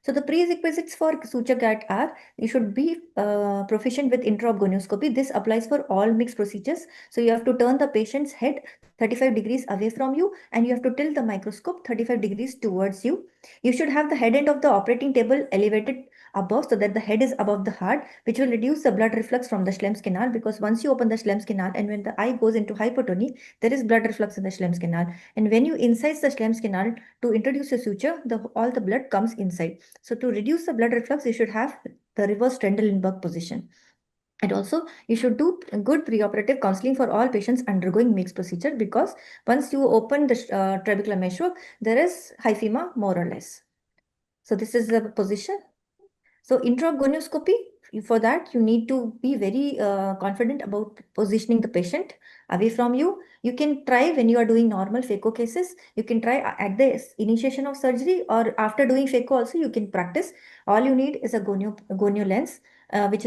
So the prerequisites for suture GAT are you should be proficient with intraop gonioscopy. This applies for all mixed procedures. So you have to turn the patient's head 35 degrees away from you, and you have to tilt the microscope 35 degrees towards you. You should have the head end of the operating table elevated above so that the head is above the heart, which will reduce the blood reflux from the Schlemm's canal, because once you open the Schlemm's canal and when the eye goes into hypotony, there is blood reflux in the Schlemm's canal. And when you incise the Schlemm's canal to introduce a suture, all the blood comes inside. So to reduce the blood reflux, you should have the reverse Trendelenburg position. And also, you should do good preoperative counseling for all patients undergoing mixed procedure, because once you open the trabecular meshwork, there is hyphema more or less. So this is the position. So intragonioscopy, for that, you need to be very confident about positioning the patient away from you. You can try when you are doing normal phaco cases. You can try at the initiation of surgery, or after doing phaco also you can practice. All you need is a gonio lens, which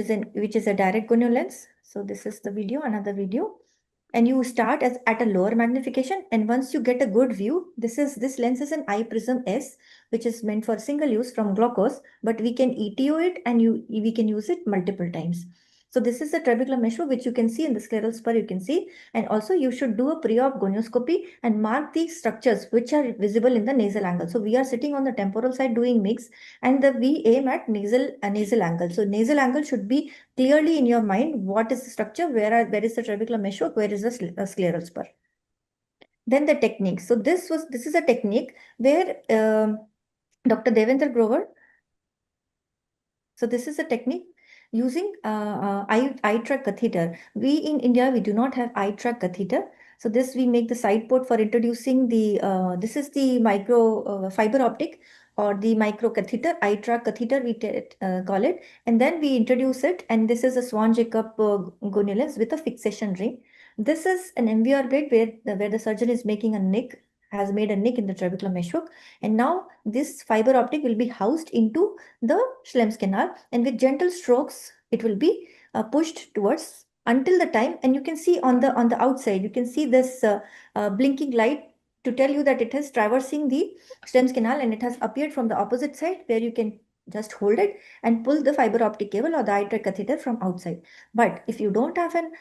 is a direct gonio lens. So this is the video, another video. And you start at a lower magnification, and once you get a good view, this lens is an eye prism S, which is meant for single use from Glaucos, but we can ETO it and we can use it multiple times. So this is the trabecular meshwork, which you can see in the scleral spur, you can see. And also you should do a pre-op gonioscopy and mark the structures which are visible in the nasal angle. So we are sitting on the temporal side doing mix, and we aim at nasal angle. So nasal angle should be clearly in your mind. What is the structure? Where is the trabecular meshwork? Where is the scleral spur? Then the technique. So this is a technique where Dr. Devendra Grover. So this is a technique using eye track catheter. We in India, we do not have eye track catheter. So this we make the side port for introducing the, this is the micro fiber optic or the micro catheter, eye track catheter we call it. And then we introduce it, and this is a Swan Jacob gonio lens with a fixation ring. This is an MVR blade where the surgeon is making a nick, has made a nick in the trabecular meshwork. And now this fiber optic will be housed into the Schlemm's canal, and with gentle strokes, it will be pushed towards until the time, and you can see on the outside, you can see this blinking light to tell you that it is traversing the Schlems canal and it has appeared from the opposite side, where you can just hold it and pull the fiber optic cable or the eye tract catheter from outside. But if you don't have an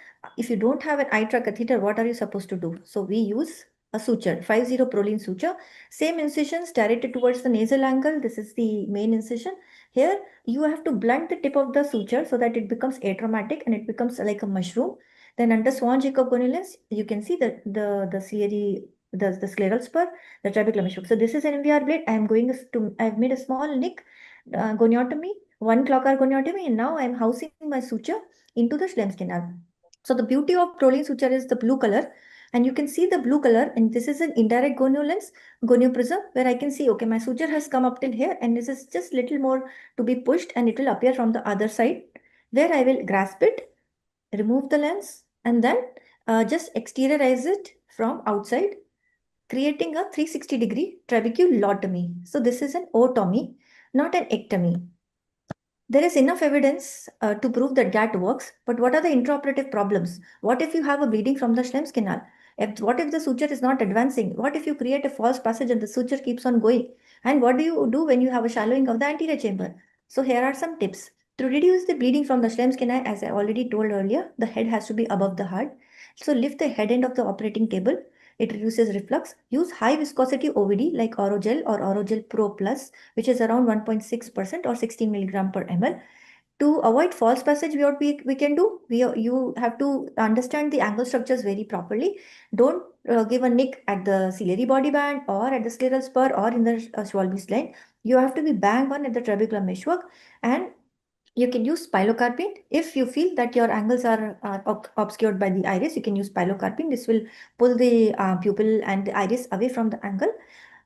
eye tract catheter, what are you supposed to do? So we use a suture, 50 proline suture, same incisions directed towards the nasal angle. This is the main incision. Here you have to blunt the tip of the suture so that it becomes atraumatic and it becomes like a mushroom. Then under Swan Jacob gonulins, you can see the ciliary, the scleral spur, the trabecular meshwork. So this is an MVR blade. I've made a small nick goniotomy, one clock hour goniotomy, and now I'm housing my suture into the Schlems canal. So the beauty of proline suture is the blue color, and you can see the blue color, and this is an indirect gonio lens, gonio prism, where I can see, okay, my suture has come up till here, and this is just little more to be pushed, and it will appear from the other side, where I will grasp it, remove the lens, and then just exteriorize it from outside, creating a 360-degree trabeculotomy. So this is an otomy, not an ectomy. There is enough evidence to prove that GAT works, but what are the intraoperative problems? What if you have a bleeding from the Schlems canal? What if the suture is not advancing? What if you create a false passage and the suture keeps on going? And what do you do when you have a shallowing of the anterior chamber? So here are some tips. To reduce the bleeding from the Schlems canal, as I already told earlier, the head has to be above the heart. So lift the head end of the operating table. It reduces reflux. Use high viscosity OVD like Orogel or Orogel Pro Plus, which is around 1.6% or 16 milligram per ml. To avoid false passage, what we can do, you have to understand the angle structures very properly. Don't give a nick at the ciliary body band or at the scleral spur or in the Schwalbe's line. You have to be bang on at the trabecular meshwork, and you can use pilocarpine. If you feel that your angles are obscured by the iris, you can use pilocarpine. This will pull the pupil and the iris away from the angle.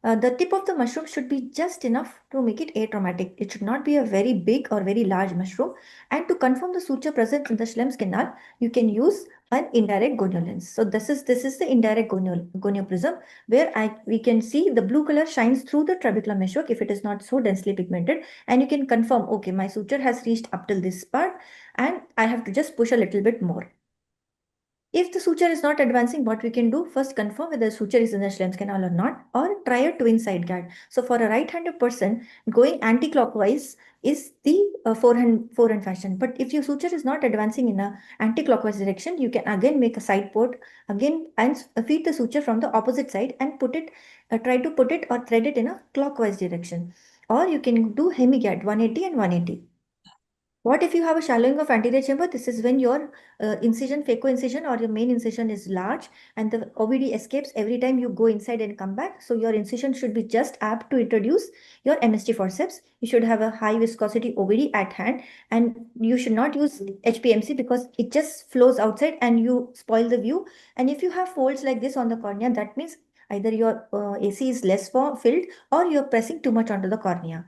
The tip of the mushroom should be just enough to make it atraumatic. It should not be a very big or very large mushroom. And to confirm the suture presence in the Schlems canal, you can use an indirect gonio lens. So this is the indirect gonio prism, where we can see the blue color shines through the trabecular meshwork if it is not so densely pigmented, and you can confirm, okay, my suture has reached up till this part, and I have to just push a little bit more. If the suture is not advancing, what we can do, first confirm whether the suture is in the Schlems canal or not, or try a twin side guard. So for a right-handed person, going anti-clockwise is the forehand fashion. But if your suture is not advancing in a anti-clockwise direction, you can again make a side port again and feed the suture from the opposite side and try to put it or thread it in a clockwise direction. Or you can do hemigad 180 and 180. What if you have a shallowing of anterior chamber? This is when your phaco incision or your main incision is large and the OVD escapes every time you go inside and come back. So your incision should be just apt to introduce your MST forceps. You should have a high viscosity OVD at hand, and you should not use HPMC because it just flows outside and you spoil the view. And if you have folds like this on the cornea, that means either your AC is less filled or you're pressing too much onto the cornea.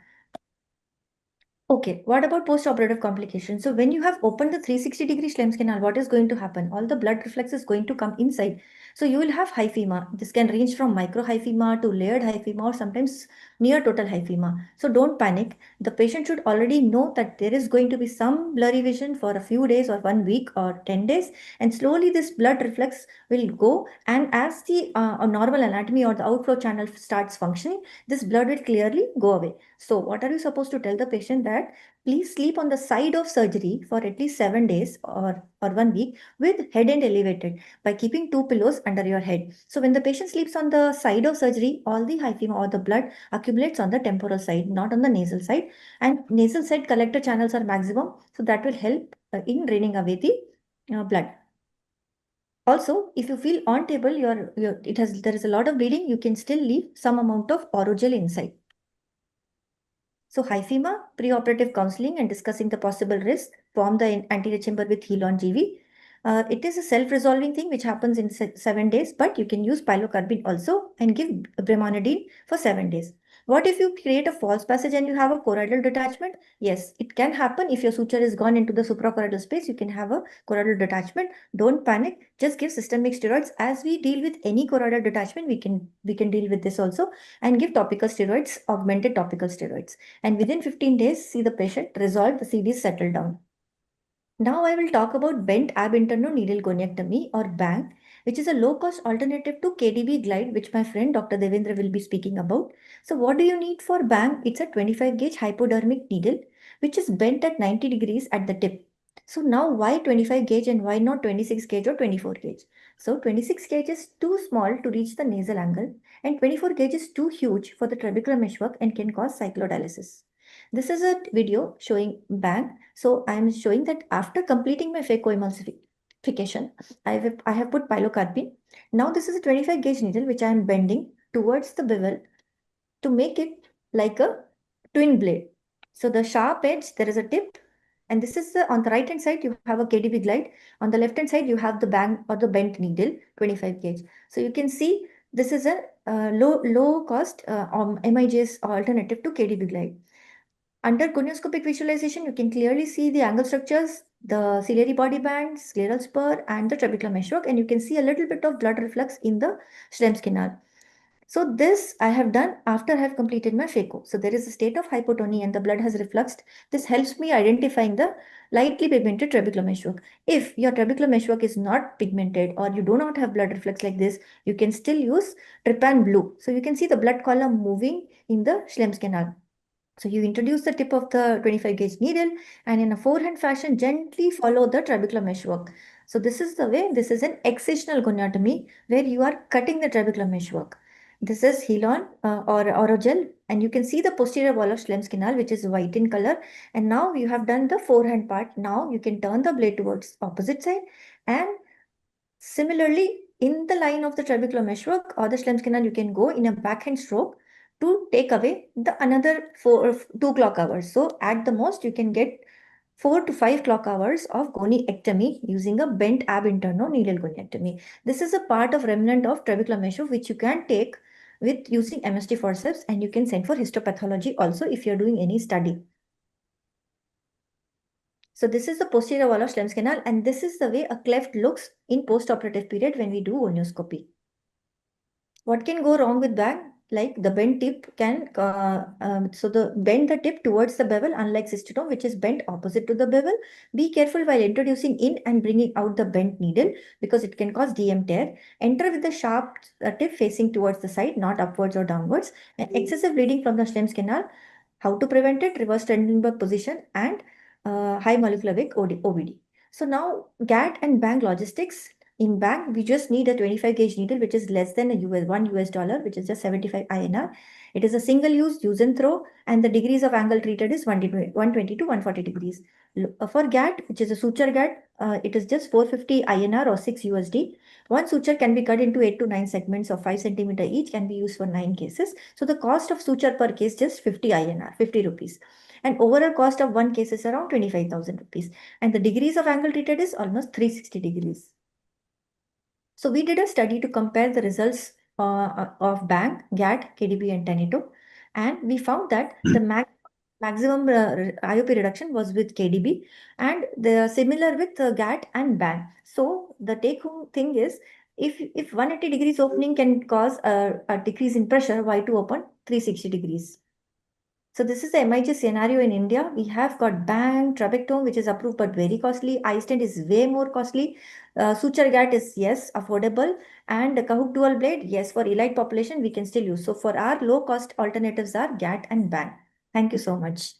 Okay, what about post-operative complications? So when you have opened the 360-degree Schlems canal, what is going to happen? All the blood reflex is going to come inside. So you will have hyphema. This can range from microhyphema to layered hyphema or sometimes near total hyphema. So don't panic. The patient should already know that there is going to be some blurry vision for a few days or 1 week or 10 days. And slowly this blood reflex will go. And as the normal anatomy or the outflow channel starts functioning, this blood will clearly go away. So what are you supposed to tell the patient? That please sleep on the side of surgery for at least 7 days or 1 week with head end elevated by keeping 2 pillows under your head. So when the patient sleeps on the side of surgery, all the hyphema or the blood accumulates on the temporal side, not on the nasal side. And nasal side collector channels are maximum. So that will help in draining away the blood. Also, if you feel on table, there is a lot of bleeding, you can still leave some amount of orogel inside. So hyphema, preoperative counseling and discussing the possible risk, form the anterior chamber with heel on GV. It is a self-resolving thing which happens in 7 days, but you can use pilocarpine also and give brimonidine for 7 days. What if you create a false passage and you have a choroidal detachment? Yes, it can happen. If your suture is gone into the suprachoroidal space, you can have a choroidal detachment. Don't panic. Just give systemic steroids. As we deal with any choroidal detachment, we can deal with this also, and give topical steroids, augmented topical steroids. And within 15 days, see the patient resolve, the CDs settle down. Now I will talk about bent ab interno needle goniectomy or BANG. which is a low-cost alternative to KDB Glide, which my friend Dr. Devendra will be speaking about. So what do you need for bang? It's a 25 gauge hypodermic needle, which is bent at 90 degrees at the tip. So now why 25 gauge and why not 26 gauge or 24 gauge? So 26 gauge is too small to reach the nasal angle and 24 gauge is too huge for the trabecular meshwork and can cause cyclodialysis. This is a video showing bang. So I am showing that after completing my phacoemulsification, I have put pilocarpine. Now this is a 25 gauge needle which I am bending towards the bevel to make it like a twin blade. So the sharp edge, there is a tip, and this is on the right hand side, you have a KDB Glide. On the left hand side, you have the bang or the bent needle, 25 gauge. So you can see this is a low cost MIGS alternative to KDB Glide. Under gonioscopic visualization, you can clearly see the angle structures, the ciliary body band, scleral spur, and the trabecular meshwork, and you can see a little bit of blood reflux in the Schlemm's canal. So this I have done after I have completed my phaco. So there is a state of hypotony and the blood has refluxed. This helps me identifying the lightly pigmented trabecular meshwork. If your trabecular meshwork is not pigmented or you do not have blood reflux like this, you can still use trypan blue. So you can see the blood column moving in the Schlemm's canal. So you introduce the tip of the 25 gauge needle and in a forehand fashion gently follow the trabecular meshwork. So this is the way, this is an excisional goniotomy where you are cutting the trabecular meshwork. This is Helon or Orogel, and you can see the posterior wall of Schlemm's canal, which is white in color. And now you have done the forehand part. Now you can turn the blade towards opposite side, and similarly in the line of the trabecular meshwork or the Schlemm's canal, you can go in a backhand stroke to take away the another 2 clock hours. So at the most, you can get 4 to 5 clock hours of goniectomy using a bent ab interno needle goniectomy. This is a part of remnant of trabecular meshwork which you can take with using MST forceps, and you can send for histopathology also if you're doing any study. So this is the posterior wall of Schlemm's canal, and this is the way a cleft looks in post-operative period when we do gonioscopy. What can go wrong with bag? Like the bent tip can, bend the tip towards the bevel, unlike cystotome, which is bent opposite to the bevel. Be careful while introducing in and bringing out the bent needle because it can cause DM tear. Enter with the sharp tip facing towards the side, not upwards or downwards. And excessive bleeding from the Schlemm's canal. How to prevent it? Reverse Trendelenburg position and high molecular weight OBD. So now GAT and bang logistics. In bang, we just need a 25 gauge needle, which is less than $1 US, which is just 75 INR. It is a single use and throw, and the degrees of angle treated is 120 to 140 degrees. For GAT, which is a suture GAT, it is just 450 INR or 6 USD. One suture can be cut into 8 to 9 segments of 5 centimeter each, can be used for 9 cases. So the cost of suture per case just 50 INR, 50 rupees. And overall cost of one case is around 25,000 rupees. And the degrees of angle treated is almost 360 degrees. So we did a study to compare the results of bang, GAT, KDB, and Tanito, and we found that the maximum IOP reduction was with KDB, and they are similar with GAT and bang. So the take-home thing is, if 180 degrees opening can cause a decrease in pressure, why to open 360 degrees? So this is the MIG scenario in India. We have got bang, trabectome, which is approved but very costly. iStent is way more costly. Suture GAT is, yes, affordable. And Kahoot dual blade, yes, for elite population, we can still use. So for our low cost alternatives are GAT and bang. Thank you so much.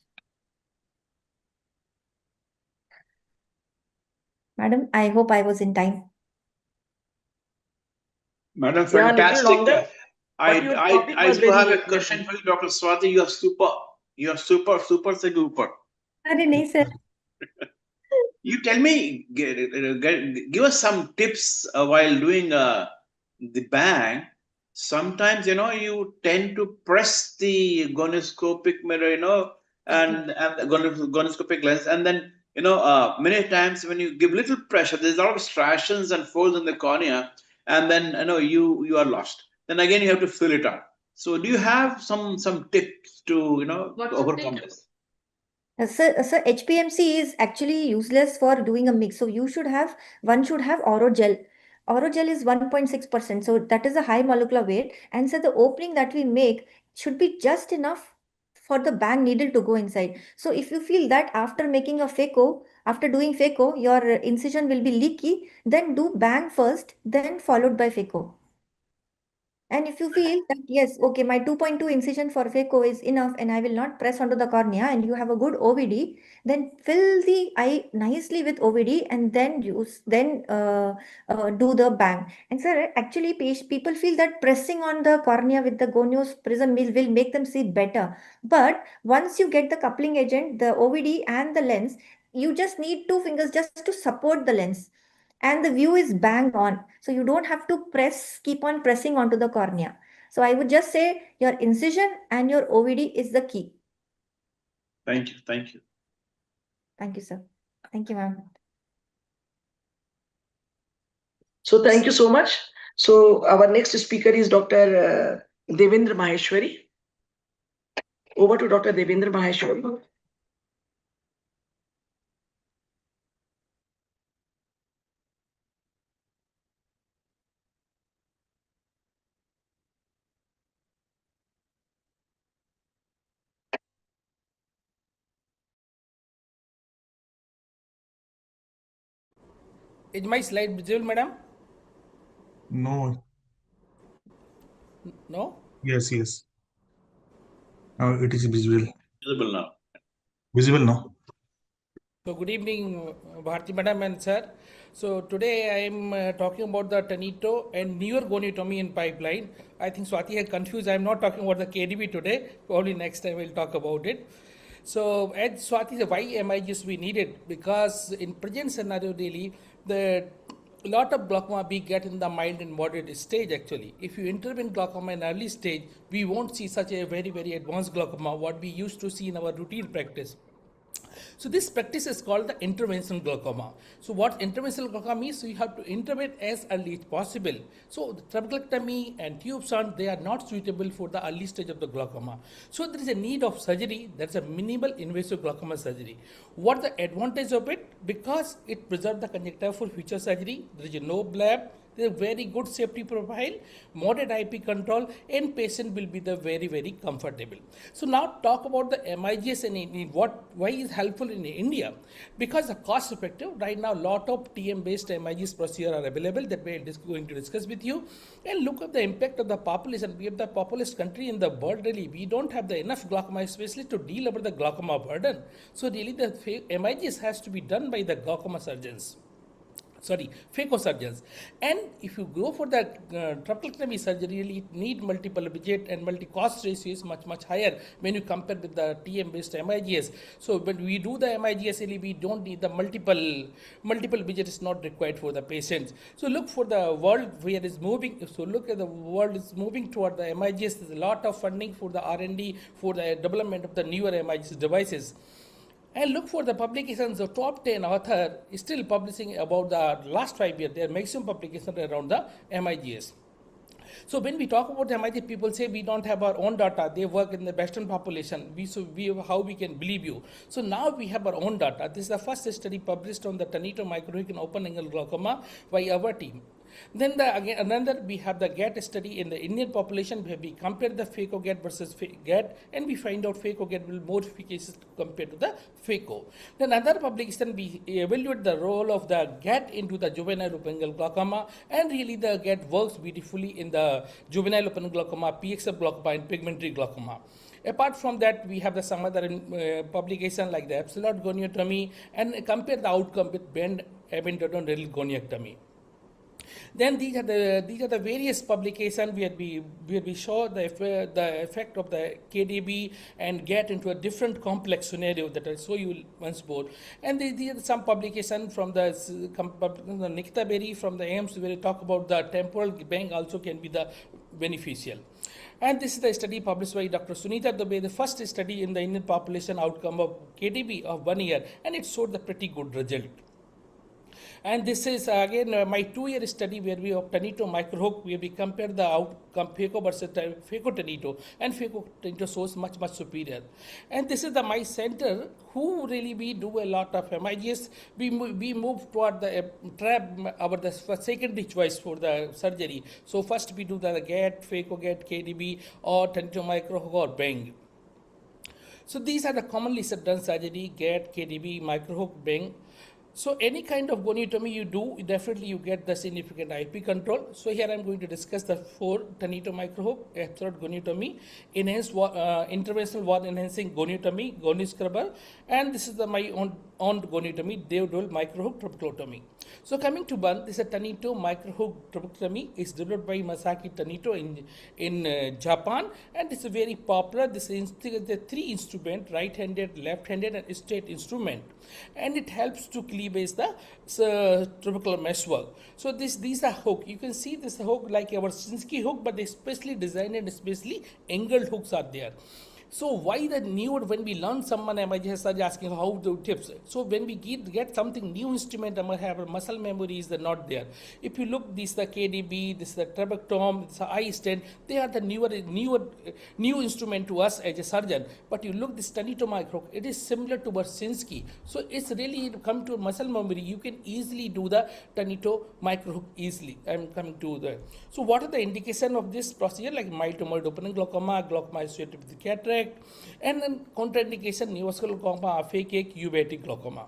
Madam, I hope I was in time. Madam, Yeah, a little fantastic. longer, but your topic I was do have very a question for you, Dr. Swati. You are super. You are super se duper. Arre, nahi, sir. You tell me, give us some tips while doing the bang. Sometimes, you tend to press the gonioscopic mirror, and the gonioscopic lens, and then, many times when you give little pressure, there's a lot of striations and folds in the cornea, and then, you are lost. Then again, you have to fill it up. So, do you have some tips to, overcome this? Sir, HPMC is actually useless for doing a mix. So one should have Orogel. Orogel is 1.6%. So that is a high molecular weight. And so the opening that we make should be just enough for the bang needle to go inside. So if you feel that after making a phaco, after doing phaco, your incision will be leaky, then do bang first, then followed by phaco. And if you feel that, yes, okay, my 2.2 incision for phaco is enough and I will not press onto the cornea, and you have a good OVD, then fill the eye nicely with OVD and then do the bang. And sir, actually people feel that pressing on the cornea with the gonios prism will make them see better. But once you get the coupling agent, the OVD and the lens, you just need 2 fingers just to support the lens, and the view is bang on. So you don't have to keep on pressing onto the cornea. So I would just say your incision and your OVD is the key. Thank you. Thank you. Thank you, sir. Thank you, ma'am. So thank you so much. So our next speaker is Dr. Devendra Maheshwari. Over to Dr. Devendra Maheshwari. Is my slide visible, madam? No. No? Yes, yes. Now it is visible. Visible now. Visible now. So good evening, Bharti madam and sir. So today I am talking about the tonito and newer goniotomy in pipeline. I think Swati had confused. I am not talking about the KDB today. Probably next time we'll talk about it. So as Swati said, why MIGs we needed? Because in present scenario really, the lot of glaucoma we get in the mild and moderate stage actually. If you intervene glaucoma in early stage, we won't see such a very, very advanced glaucoma, what we used to see in our routine practice. So this practice is called the interventional glaucoma. So what interventional glaucoma means? So you have to intervene as early as possible. So the trabeculectomy and tube shunt, they are not suitable for the early stage of the glaucoma. So there is a need of surgery. That's a minimal invasive glaucoma surgery. What the advantage of it? Because it preserves the conjunctiva for future surgery. There is no blab. There's a very good safety profile, moderate IP control, and patient will be the very, very comfortable. So now talk about the MIGS and why is helpful in India? Because the cost effective. Right now, lot of TM based MIGS procedure are available that we are going to discuss with you. And look at the impact of the population. We have the populous country in the world really. We don't have the enough glaucoma specialists to deal with the glaucoma burden. So really the MIGS has to be done by the glaucoma surgeons. Phaco surgeons. And if you go for the trabeculectomy surgery, really it need multiple budget and multi-cost ratio is much, much higher when you compare with the TM-based MIGS. So when we do the MIGS, really we don't need the multiple budget is not required for the patients. So look for the world where it is moving. So look at the world is moving toward the MIGS. There's a lot of funding for the R&D for the development of the newer MIGS devices. And look for the publications. The top 10 author is still publishing about the last 5 years. Their maximum publication around the MIGS. So when we talk about MIGS, people say we don't have our own data. They work in the Western population. How we can believe you? So now we have our own data. This is the first study published on the tonito microhemic and open angle glaucoma by our team. Then we have the GAT study in the Indian population where we compare the phaco GAT versus GAT, and we find out phaco GAT will more efficacious compared to the phaco. Then another publication we evaluate the role of the GAT into the juvenile open angle glaucoma, and really the GAT works beautifully in the juvenile open angle glaucoma, PXF glaucoma, and pigmentary glaucoma. Apart from that, we have some other publication like the absolute goniotomy, and compare the outcome with band abendodontal goniectomy. Then these are the various publications where we show the effect of the KDB and get into a different complex scenario that I'll show you once more. And these are some publication from the Nikita Berry from the AIMS where we talk about the temporal bang also can be the beneficial. And this is the study published by Dr. Sunita Dubey, the first study in the Indian population outcome of KDB of 1 year, and it showed the pretty good result. And this is again my 2-year study where we have tonito microhook, where we compare the outcome phaco versus phaco tonito, and phaco tonito shows much superior. And this is my center who really we do a lot of MIGS. We move toward the the secondary choice for the surgery. So first we do the GAT, phaco GAT, KDB, or tonito microhook or bang. So these are the commonly done surgery: GET, KDB, microhook, bring. So any kind of goniotomy you do, definitely you get the significant IP control. So here I'm going to discuss the 4: Tonito microhook, absolute goniotomy, enhanced interventional wall enhancing goniotomy, goni scrubber, and this is my own goniotomy, dual microhook trabeculotomy. So coming to one, this is a Tonito microhook trabeculotomy. It's developed by Masaki Tonito in Japan, and it's a very popular. This is the 3 instrument: right-handed, left-handed, and straight instrument, and it helps to cleavage the trabecular meshwork. So these are hook. You can see this hook like our Shinsky hook, but they specially designed and especially angled hooks are there. So why the new, when we learn someone, MIG started asking how the tips. So when we get something new instrument, have muscle memory is not there. If you look, this is the KDB, this is the trabectome, this is the eye stent, they are the new instrument to us as a surgeon. But you look this Tonito microhook, it is similar to Bersinski. So it's really come to muscle memory. You can easily do the Tonito microhook easily. I'm coming to the. So what are the indication of this procedure? Like mild to mild opening glaucoma, glaucoma associated with the cataract, and then contraindication, neovascular glaucoma, phakic, uveitic glaucoma.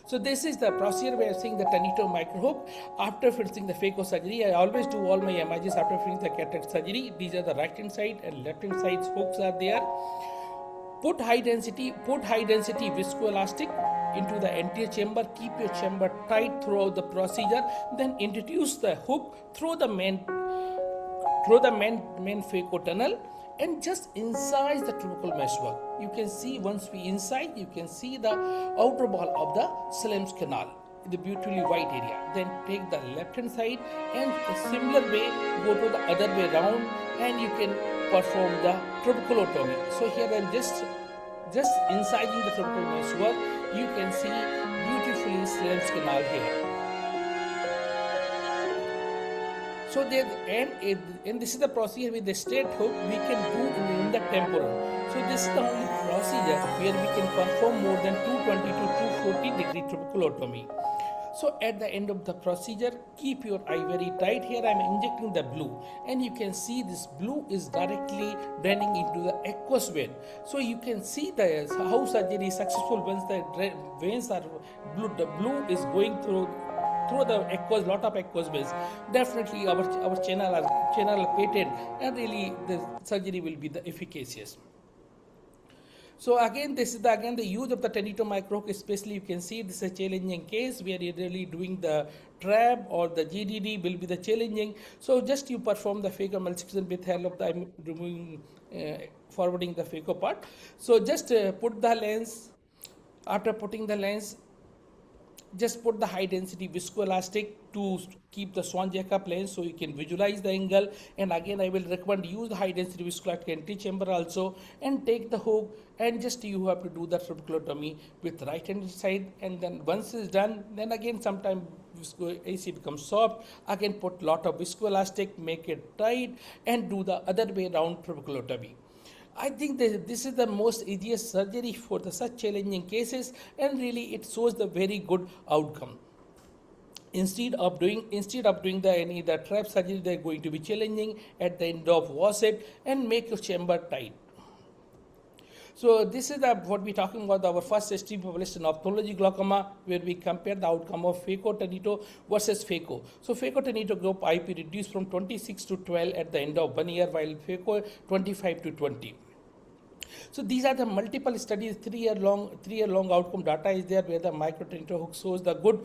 So this is the procedure we are seeing the Tonito microhook after finishing the phaco surgery. I always do all my MIGs after finishing the cataract surgery. These are the right hand side and left hand side hooks are there. Put high density viscoelastic into the anterior chamber. Keep your chamber tight throughout the procedure. Then introduce the hook through the main phaco tunnel and just incise the trabecular meshwork. You can see once we incise, you can see the outer wall of the Slem's canal, the beautifully white area. Then take the left hand side and a similar way go to the other way around, and you can perform the trabeculotomy. So here I'm just incising the trabecular meshwork. You can see beautifully Slem's canal here. So and this is the procedure with the straight hook we can do in the temporal. So this is the only procedure where we can perform more than 220 to 240 degree trabeculotomy. So at the end of the procedure, keep your eye very tight. Here I am injecting the blue, and you can see this blue is directly draining into the aqueous vein. So you can see how surgery is successful once the veins are blue. The blue is going through the aqueous, lot of aqueous veins. Definitely our channel patent, and really the surgery will be the efficacious. So again, this is the use of the Tonito microhook, especially you can see this is a challenging case where you're really doing the trab or the GDD will be the challenging. So just you perform the phaco emulsification with help of the, I'm removing, forwarding the phaco part. So just put the lens. After putting the lens, just put the high density viscoelastic to keep the Swan-Jacob lens so you can visualize the angle. And again, I will recommend use the high density viscoelastic anterior chamber also, and take the hook, and just you have to do the trabeculotomy with right hand side. And then once it's done, then again sometime AC becomes soft, again put lot of viscoelastic, make it tight, and do the other way around trabeculotomy. I think that this is the most easiest surgery for the such challenging cases, and really it shows the very good outcome. Instead of doing the trap surgery, they are going to be challenging at the end of WASET, and make your chamber tight. So this is what we're talking about, our first history published in ophthalmology glaucoma, where we compare the outcome of phaco Tonito versus phaco. So phaco Tonito group IP reduced from 26 to 12 at the end of 1 year, while phaco 25 to 20. So these are the multiple studies, 3 year long outcome data is there, where the micro Tonito hook shows the good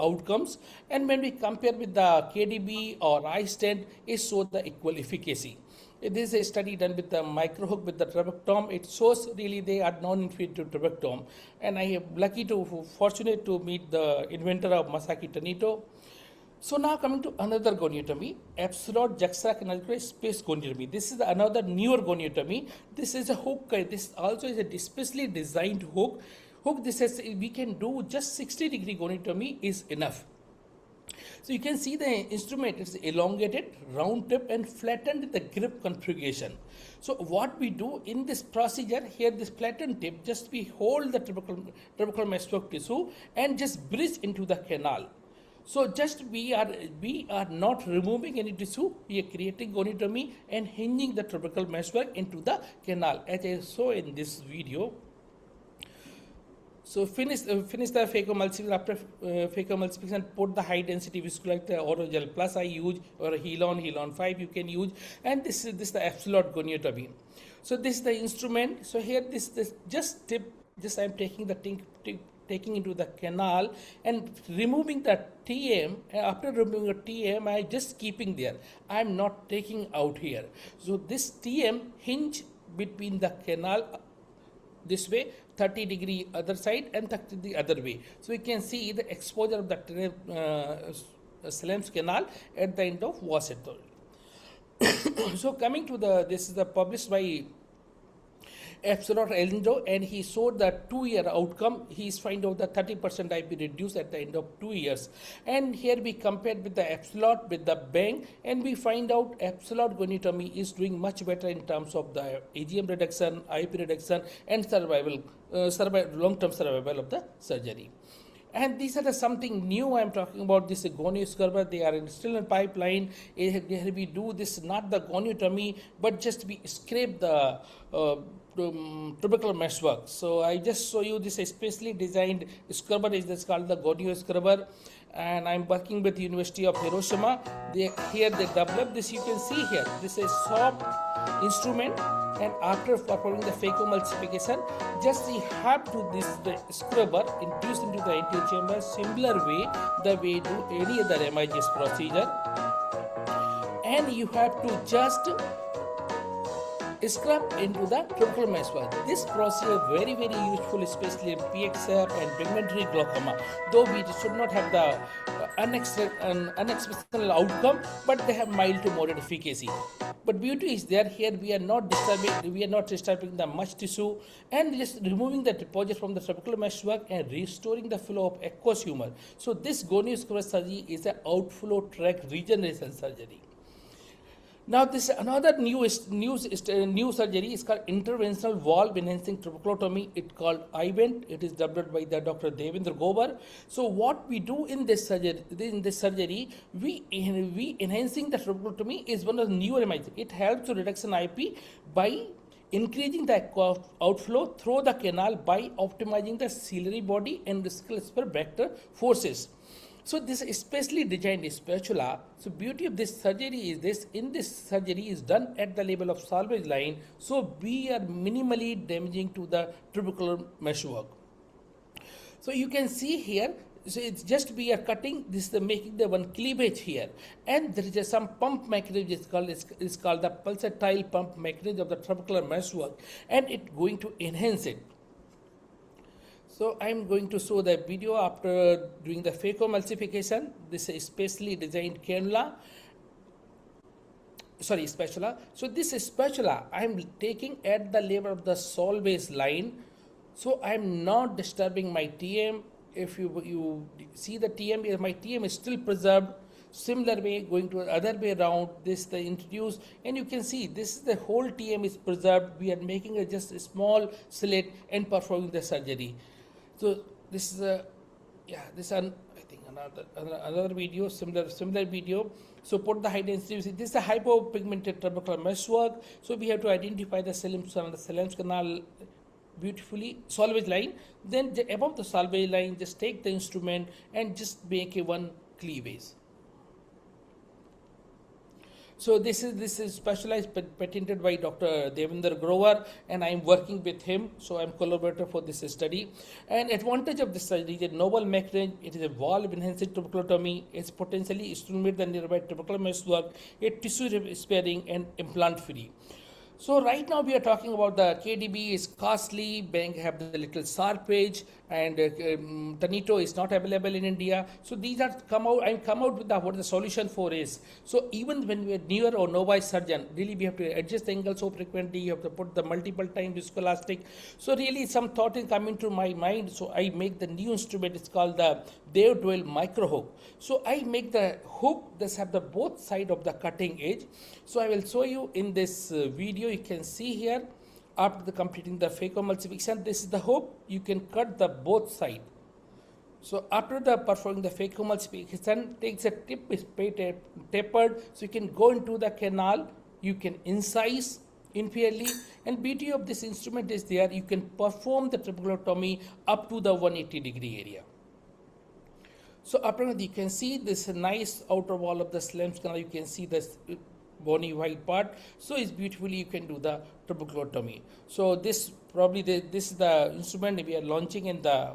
outcomes. And when we compare with the KDB or eye stent, it shows the equal efficacy. This is a study done with the microhook with the trabectome. It shows really they are non-inferior to trabectome. And I am fortunate to meet the inventor of Masaki Tonito. So now coming to another goniotomy, absolute juxtacanalicular space goniotomy. This is another newer goniotomy. This is a hook. This also is a specially designed hook. This says we can do just 60 degree goniotomy is enough. So you can see the instrument is elongated, round tip, and flattened with the grip configuration. So what we do in this procedure here, this flattened tip, just we hold the trabecular meshwork tissue and just bridge into the canal. So just we are not removing any tissue, we are creating goniotomy and hinging the trabecular meshwork into the canal, as I saw in this video. So finish the phacoemulsification. After phacoemulsification, put the high density viscoelastic orogel plus I use, or Helon 5 you can use, and this is the absolute goniotomy. So this is the instrument. So here this just I am taking the taking into the canal and removing the TM. After removing the TM, I just keeping there. I am not taking out here. So this TM hinge between the canal this way, 30-degree other side, and 30 the other way. So you can see the exposure of the Salem's canal at the end of Wasseter. So coming to this is the published by Epsilon Elindo, and he showed the 2-year outcome. He's find out the 30% IP reduced at the end of 2 years. And here we compared with the Epsilon with the Bang, and we find out Epsilon goniotomy is doing much better in terms of the AGM reduction, IP reduction, and long-term survival of the surgery. And these are the something new I'm talking about. This gonio-scrubber, they are still in pipeline. Here we do this, not the goniotomy, but just we scrape the trabecular meshwork. So I just show you this specially designed scrubber is this called the gonio-scrubber, and I'm working with University of Hiroshima. Here they developed this. You can see here, this is soft instrument, and after performing the phacoemulsification, just we have to the scrubber induced into the anterior chamber, similar way the way do any other MIGS procedure, and you have to just scrub into the trabecular meshwork. This procedure very useful, especially in PXF and pigmentary glaucoma. Though we should not have the unexceptional outcome, but they have mild to moderate efficacy. But beauty is there. Here we are not disturbing the much tissue, and just removing the deposit from the trabecular meshwork and restoring the flow of aqueous humor. So this gonio-scrubber surgery is an outflow tract regeneration surgery. Now this another new surgery is called interventional valve enhancing trabeculotomy. It's called IVENT. It is developed by the Dr. Devendra Gobar. So what we do in this surgery, we enhancing the trabeculotomy is one of the newer methods. It helps to reduction IP by increasing the outflow through the canal by optimizing the ciliary body and the scalp vector forces. So this is specially designed spatula. So beauty of this surgery is this, in this surgery is done at the level of salvage line. So we are minimally damaging to the trabecular meshwork. So you can see here, so it's just we are cutting this, making the one cleavage here, and there is some pump mechanism. It's called the pulsatile pump mechanism of the trabecular meshwork, and it's going to enhance it. So I'm going to show the video after doing the phacoemulsification. This is specially designed spatula. So this spatula I'm taking at the level of the salvage line. So I'm not disturbing my TM. If you see the TM, my TM is still preserved. Similar way, going to the other way around, this the introduce, and you can see this is the whole TM is preserved. We are making just a small slit and performing the surgery. So this is I think another video, similar video. So put the high density. This is a hypopigmented trabecular meshwork. So we have to identify the Salem's canal beautifully, salvage line. Then above the salvage line, just take the instrument and just make a one cleavage. So this is specialized patented by Dr. Devendra Grover, and I am working with him. So I am collaborator for this study. And advantage of this study is a novel mechanism. It is a valve enhancing trabeculotomy. It's potentially stimulate the nearby trabecular meshwork. It's tissue sparing and implant free. So right now we are talking about the KDB is costly, Bang have the little sharp edge, and Tanito is not available in India. So these are come out with what the solution for is. So even when we are newer or novice surgeon, really we have to adjust the angle so frequently, you have to put the multiple time viscoelastic. So really some thought is coming to my mind. So I make the new instrument, it's called the Dave Dwell micro hook. So I make the hook, this have the both side of the cutting edge. So I will show you in this video. You can see here after completing the phacoemulsification, this is the hook. You can cut the both side. So after the performing the phacomal speculation, takes a tip is tapered, so you can go into the canal, you can incise inferiorly, and beauty of this instrument is there, you can perform the trabeculotomy up to the 180-degree area. So after that, you can see this nice outer wall of the Slem's canal, you can see this bony white part. So it's beautifully you can do the trabeculotomy. So this probably this is the instrument we are launching in the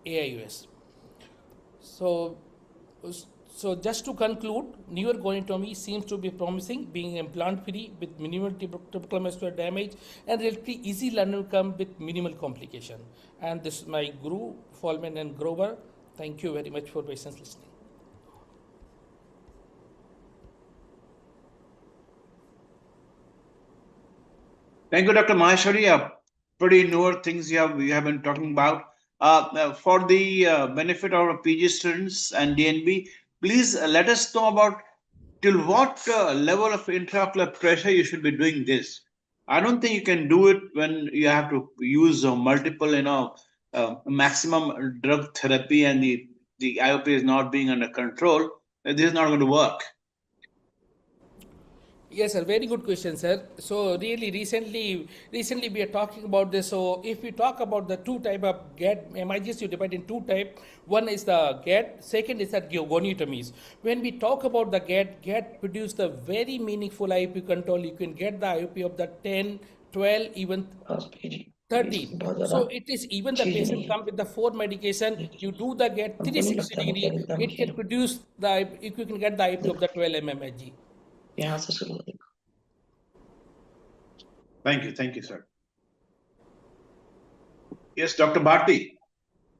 AIUS. So, so just to conclude, newer goniotomy seems to be promising, being implant-free with minimal typical muscular damage and relatively easy learning outcome with minimal complication. And this is my guru, Folman and Grover. Thank you very much for patience listening. Thank you, Dr. Maheshwari. Pretty newer things you have been talking about. For the benefit of our PG students and DNB, please let us know about till what level of intraocular pressure you should be doing this. I don't think you can do it when you have to use multiple, maximum drug therapy and the IOP is not being under control. This is not going to work. Yes, sir. Very good question, sir. So really, recently we are talking about this. So if we talk about the two type of GAD MIGs, you divide in two type. One is the GAD. Second is the goniotomies. When we talk about the GAD produce the very meaningful IOP control. You can get the IOP of the 10, 12, even 13. So it is even the patient come with the 4 medication. You do the GAD 360 degree. It can produce the if you can get the IOP of the 12 mmHg. Thank you, sir. Yes, Dr. Bharti.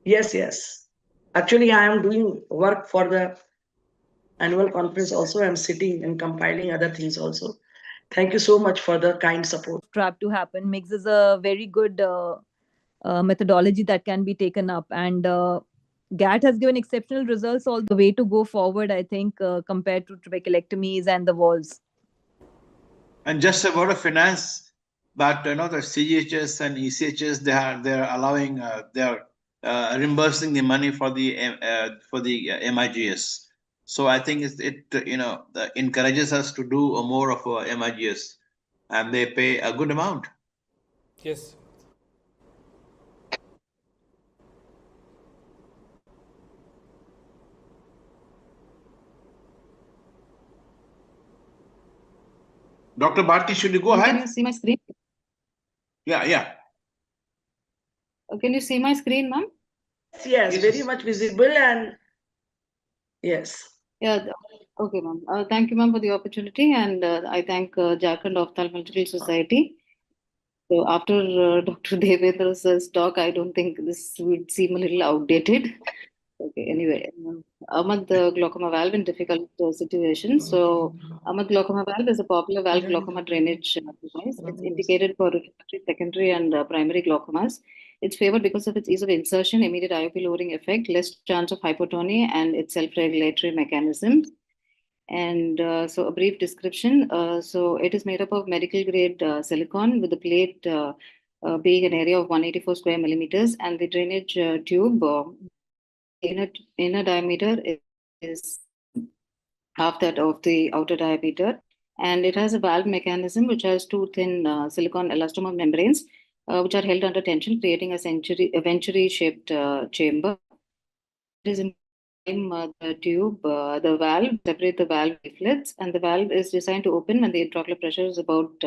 Yes. Actually, I am doing work for the annual conference also. I'm sitting and compiling other things also. Thank you so much for the kind support. Trap to happen makes this a very good methodology that can be taken up, and GAT has given exceptional results all the way to go forward, I think, compared to trabeculectomies and the walls. And just a word of finance, but the CGHS and ECHS, they are allowing, they are reimbursing the money for the MIGS. So I think it encourages us to do more of MIGS, and they pay a good amount. Yes. Dr. Bharti, should you go ahead? Can you see my screen? Yeah. Can you see my screen, ma'am? Yes, very much visible and yes. Yeah. Okay, ma'am. Thank you, ma'am, for the opportunity, and I thank Jharkhand Ophthalmological Society. So after Dr. Devendra's talk, I don't think this would seem a little outdated. Okay, anyway, Ahmad glaucoma valve in difficult situations. So Ahmad glaucoma valve is a popular valve glaucoma drainage device. It's indicated for refractory, secondary, and primary glaucomas. It's favored because of its ease of insertion, immediate IOP lowering effect, less chance of hypotony, and its self-regulatory mechanism. And so a brief description. So it is made up of medical grade silicon with the plate being an area of 184 square millimeters, and the drainage tube inner diameter is half that of the outer diameter, and it has a valve mechanism which has two thin silicon elastomer membranes which are held under tension, creating a venturi shaped chamber. It is in the tube, the valve, separate the valve leaflets, and the valve is designed to open when the intraocular pressure is about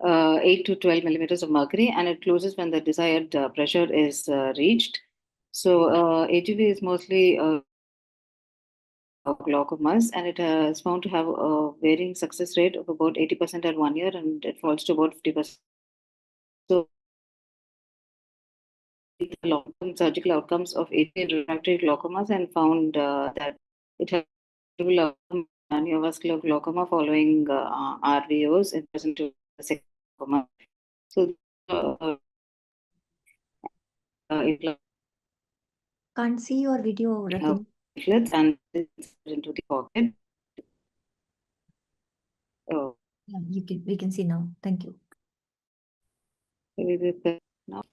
8 to 12 millimeters of mercury, and it closes when the desired pressure is reached. So AGV is mostly glaucomas, and it is found to have a varying success rate of about 80% at 1 year, and it falls to about 50%. So the long-term surgical outcomes of AGV refractory glaucomas, and found that it has neovascular glaucoma following RVOs in present to glaucoma. So Can't see your video, Ratin. and into the pocket. Oh. Yeah, we can see now. Thank you. Now,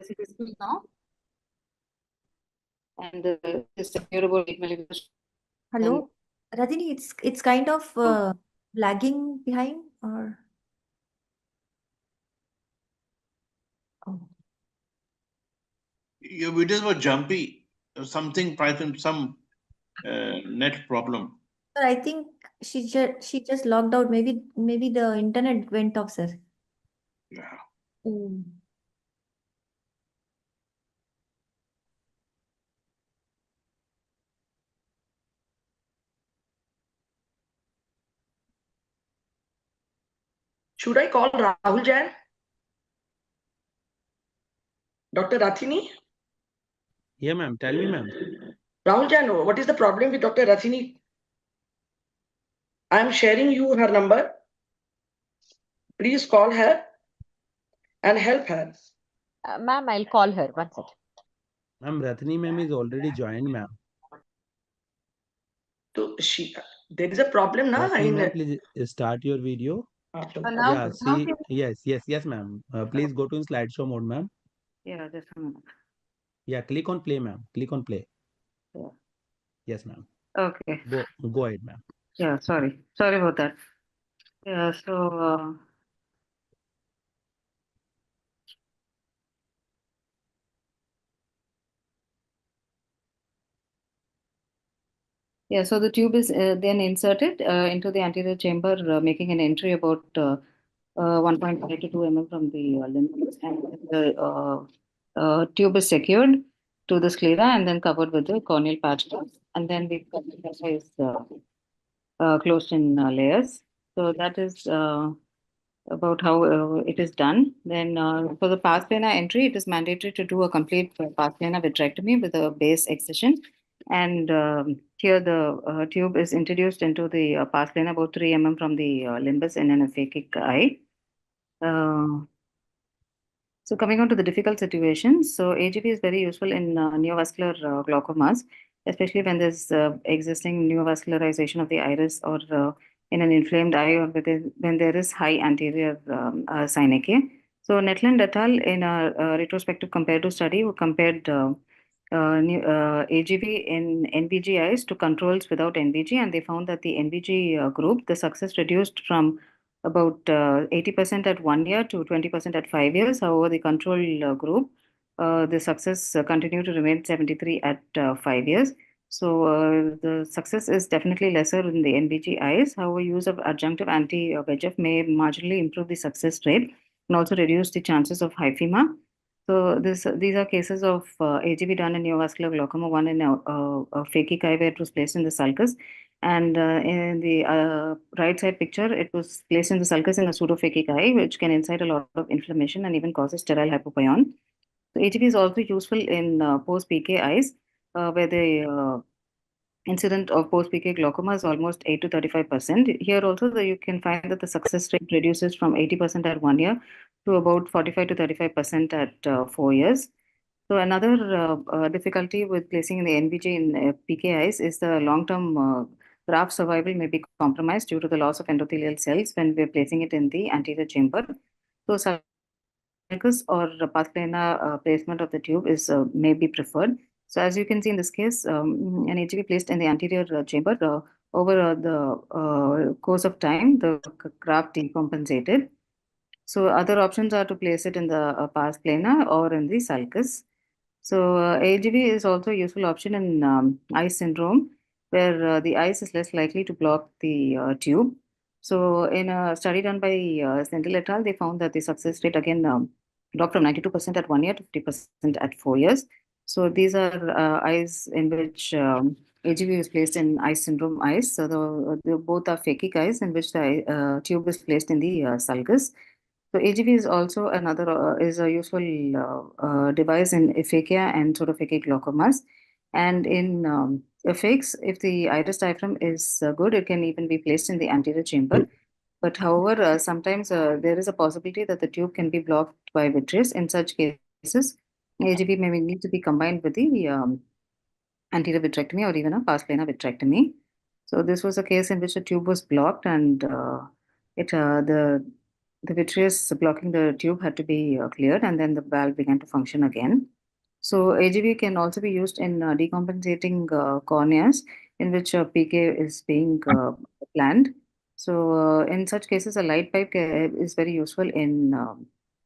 is it visible now? and is secure about 8 millimeters. Hello, Rajini, it's kind of lagging behind or oh. Your videos were jumpy, something, some net problem. Sir, I think she just logged out. Maybe the internet went off, sir. Yeah. Mm. Should I call Rahul Jain? Dr. Rathini? Yeah, ma'am. Tell me, ma'am. Rahul Jain, what is the problem with Dr. Rathini? I am sharing you her number. Please call her and help her. Ma'am, I'll call her. One second. Ma'am, Rathini ma'am is already joined, ma'am. So there is a problem now. Rathini ma'am, please start your video. Now, Yeah, see, yes, ma'am. Please go to slideshow mode, ma'am. yeah, just a minute. Yeah, click on play, ma'am. Click on play. Yeah. Yes, ma'am. Okay. Go ahead, ma'am. Yeah, sorry about that. Yeah, so so the tube is then inserted into the anterior chamber, making an entry about 1.5 to 2 mm from the limbus, and the tube is secured to the sclera and then covered with the corneal patch, and then the sclera is closed in layers. So that is about how it is done. Then for the pars plana entry, it is mandatory to do a complete pars plana vitrectomy with a base excision. And here the tube is introduced into the pars plana about 3 mm from the limbus in an aphakic eye. So coming on to the difficult situations, so AGV is very useful in neovascular glaucomas, especially when there's existing neovascularization of the iris or in an inflamed eye or when there is high anterior synechia. So Netland et al. In a retrospective comparative study who compared AGV in NBG eyes to controls without NBG, and they found that the NBG group, the success reduced from about 80% at 1 year to 20% at 5 years. However, the control group, the success continued to remain 73 at 5 years. So the success is definitely lesser in the NBG eyes. However, use of adjunctive anti-VEGF may marginally improve the success rate and also reduce the chances of hyphema. So these are cases of AGV done in neovascular glaucoma, one in a phakic eye where it was placed in the sulcus. And in the right side picture, it was placed in the sulcus in a pseudophakic eye, which can incite a lot of inflammation and even causes sterile hypopyon. So AGV is also useful in post-PK eyes, where the incident of post-PK glaucoma is almost 8 to 35%. Here also, you can find that the success rate reduces from 80% at 1 year to about 45 to 35% at 4 years. So another difficulty with placing in the NBG in PK eyes is the long-term graft survival may be compromised due to the loss of endothelial cells when we're placing it in the anterior chamber. So sulcus or pars plana placement of the tube is may be preferred. So as you can see in this case, an AGV placed in the anterior chamber over the course of time, the graft decompensated. So other options are to place it in the pars plana or in the sulcus. So AGV is also a useful option in eye syndrome, where the eyes is less likely to block the tube. So in a study done by Sendil et al., they found that the success rate again dropped from 92% at 1 year to 50% at 4 years. So these are eyes in which AGV is placed in eye syndrome eyes. So both are phakic eyes in which the tube is placed in the sulcus. So AGV is also another is a useful device in aphakia and pseudophakic glaucomas. And in aphakics, if the iris diaphragm is good, it can even be placed in the anterior chamber. But however, sometimes there is a possibility that the tube can be blocked by vitreous. In such cases, AGV may need to be combined with the anterior vitrectomy or even a pars plana vitrectomy. So this was a case in which the tube was blocked, and the vitreous blocking the tube had to be cleared, and then the valve began to function again. So AGV can also be used in decompensating corneas in which PK is being planned. So in such cases, a light pipe is very useful in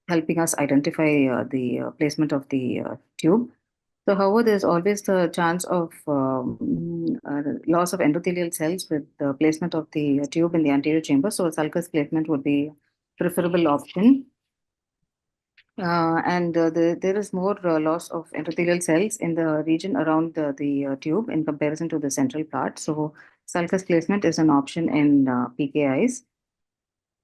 helping us identify the placement of the tube. So, however, there's always the chance of loss of endothelial cells with the placement of the tube in the anterior chamber. So, a sulcus placement would be preferable option. There is more loss of endothelial cells in the region around the tube in comparison to the central part. So, sulcus placement is an option in PKIs.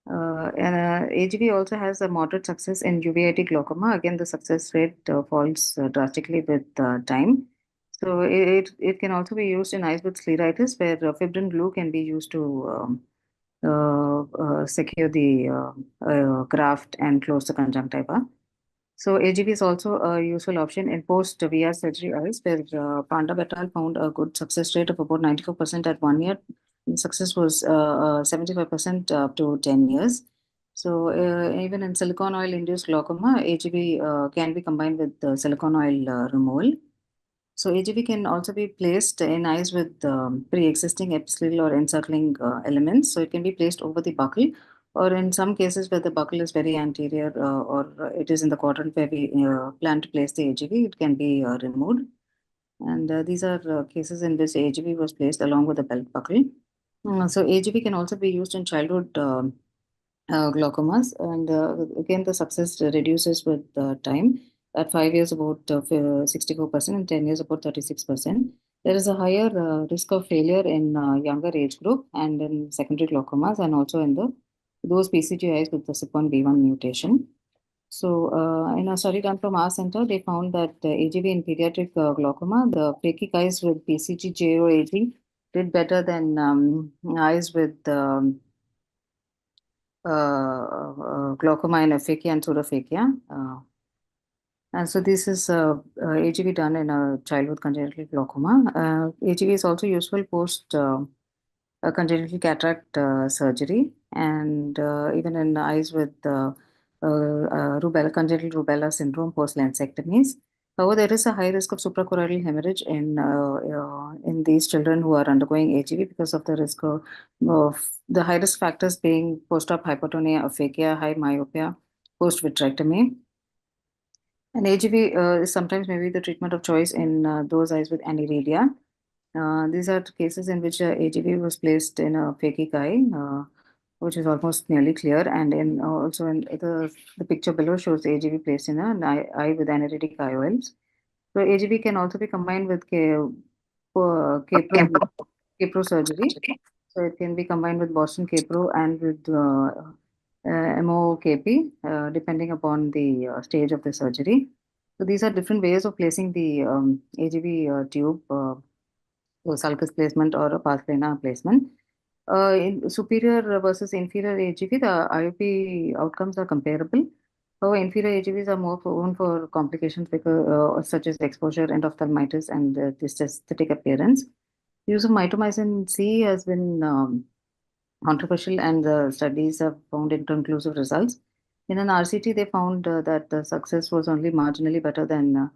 AGV also has a moderate success in uveitic glaucoma. Again, the success rate falls drastically with time. So it can also be used in eyes with scleritis, where fibrin glue can be used to secure the graft and close the conjunctiva. So AGV is also a useful option in post-VR surgery eyes, where Panda et al. Found a good success rate of about 94% at 1 year. The success was 75% up to 10 years. So even in silicone oil-induced glaucoma, AGV can be combined with silicone oil removal. So AGV can also be placed in eyes with pre-existing epithelial or encircling elements. So it can be placed over the buccal, or in some cases where the buccal is very anterior or it is in the quadrant where we plan to place the AGV, it can be removed. And these are cases in which AGV was placed along with the belt buckle. So AGV can also be used in childhood glaucomas, and again the success reduces with time. At 5 years, about 64%, and 10 years, about 36%. There is a higher risk of failure in younger age group and in secondary glaucomas, and also in those PCGIs with the CYP1B1 mutation. So, in a study done from our center, they found that AGV in pediatric glaucoma, the phakic eyes with PCG-JOAG did better than eyes with glaucoma and aphakia and pseudophakia. And so this is AGV done in a childhood congenital glaucoma. AGV is also useful post congenital cataract surgery, and even in eyes with congenital rubella syndrome post lensectomies. However, there is a high risk of suprachoroidal hemorrhage in these children who are undergoing AGV because of the risk of the high risk factors being post-op hypotonia, aphakia, high myopia, post-vitrectomy. And AGV is sometimes maybe the treatment of choice in those eyes with aniridia. These are cases in which AGV was placed in a phakic eye, which is almost nearly clear, and in also in the picture below shows AGV placed in an eye with aniridic IOLs. So AGV can also be combined with K-Pro surgery. So it can be combined with Boston K-Pro and with MOKP, depending upon the stage of the surgery. So these are different ways of placing the AGV tube, sulcus placement or a pars plana placement. In superior versus inferior AGV, the IOP outcomes are comparable. However, inferior AGVs are more prone for complications because, such as exposure, endophthalmitis, and this aesthetic appearance. Use of mitomycin C has been controversial, and the studies have found inconclusive results. In an RCT, they found that the success was only marginally better than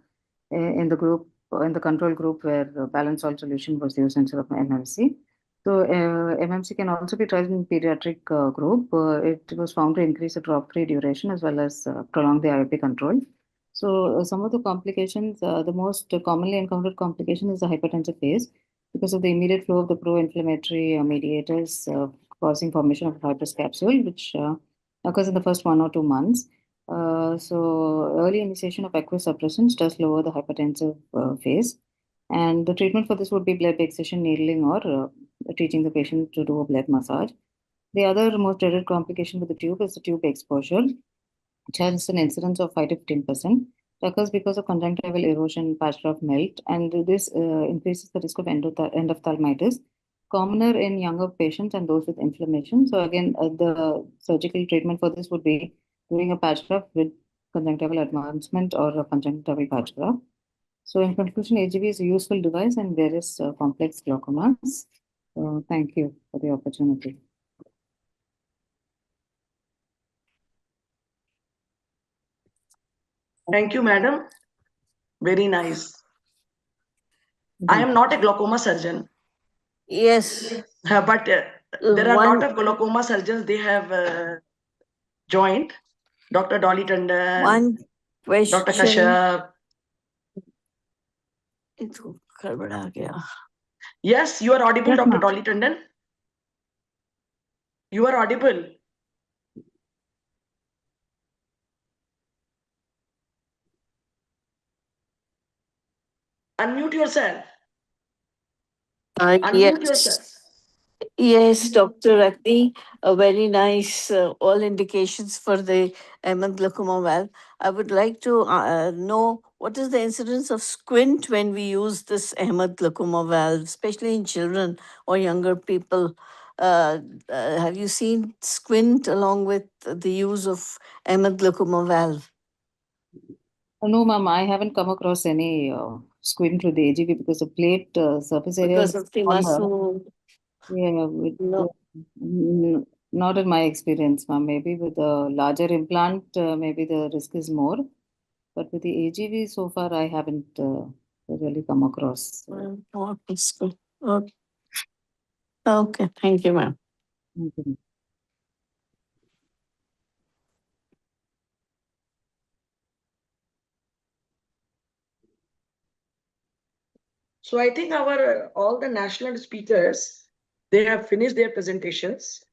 in the control group where balanced salt solution was used instead of MMC. So MMC can also be tried in pediatric group. It was found to increase the drop-free duration as well as prolong the IOP control. So some of the complications, the most commonly encountered complication is the hypertensive phase because of the immediate flow of the pro-inflammatory mediators causing formation of fibrous capsule, which occurs in the first 1 or 2 months. So early initiation of aqueous suppressants does lower the hypertensive phase. And the treatment for this would be blood excision, needling, or teaching the patient to do a blood massage. The other most dreaded complication with the tube is the tube exposure, which has an incidence of 5 to 15%. It occurs because of conjunctival erosion, patch of melt, and this increases the risk of endophthalmitis, commoner in younger patients and those with inflammation. So again, the surgical treatment for this would be doing a patch graft with conjunctival advancement or a conjunctival patch graft. So in conclusion, AGV is a useful device in various complex glaucomas. Thank you for the opportunity. Thank you, madam. Very nice. I am not a glaucoma surgeon, Yes. but there are a One lot of glaucoma surgeons. They have joined. Dr. Dolly Tandon, one Dr. question. Kashyap. इसको गड़बड़ा गया. Yes, you are audible, Yes, Dr. ma'am. Dolly Tandon. You are audible. Unmute yourself. Unmute yourself. Yes, Dr. Agni, a very nice, all indications for the Ahmed glaucoma valve. I would like to know what is the incidence of squint when we use this Ahmed glaucoma valve, especially in children or younger people. Have you seen squint along with the use of Ahmed glaucoma valve? No, ma'am, I haven't come across any squint with the AGV because the plate surface area Because is of the smaller. muscle. Yeah, No. not in my experience, ma'am. Maybe with a larger implant, maybe the risk is more. But with the AGV, so far I haven't really come across. Okay, school. Okay. Okay, thank you, ma'am. Thank you. So I think our all the national speakers, they have finished their presentations.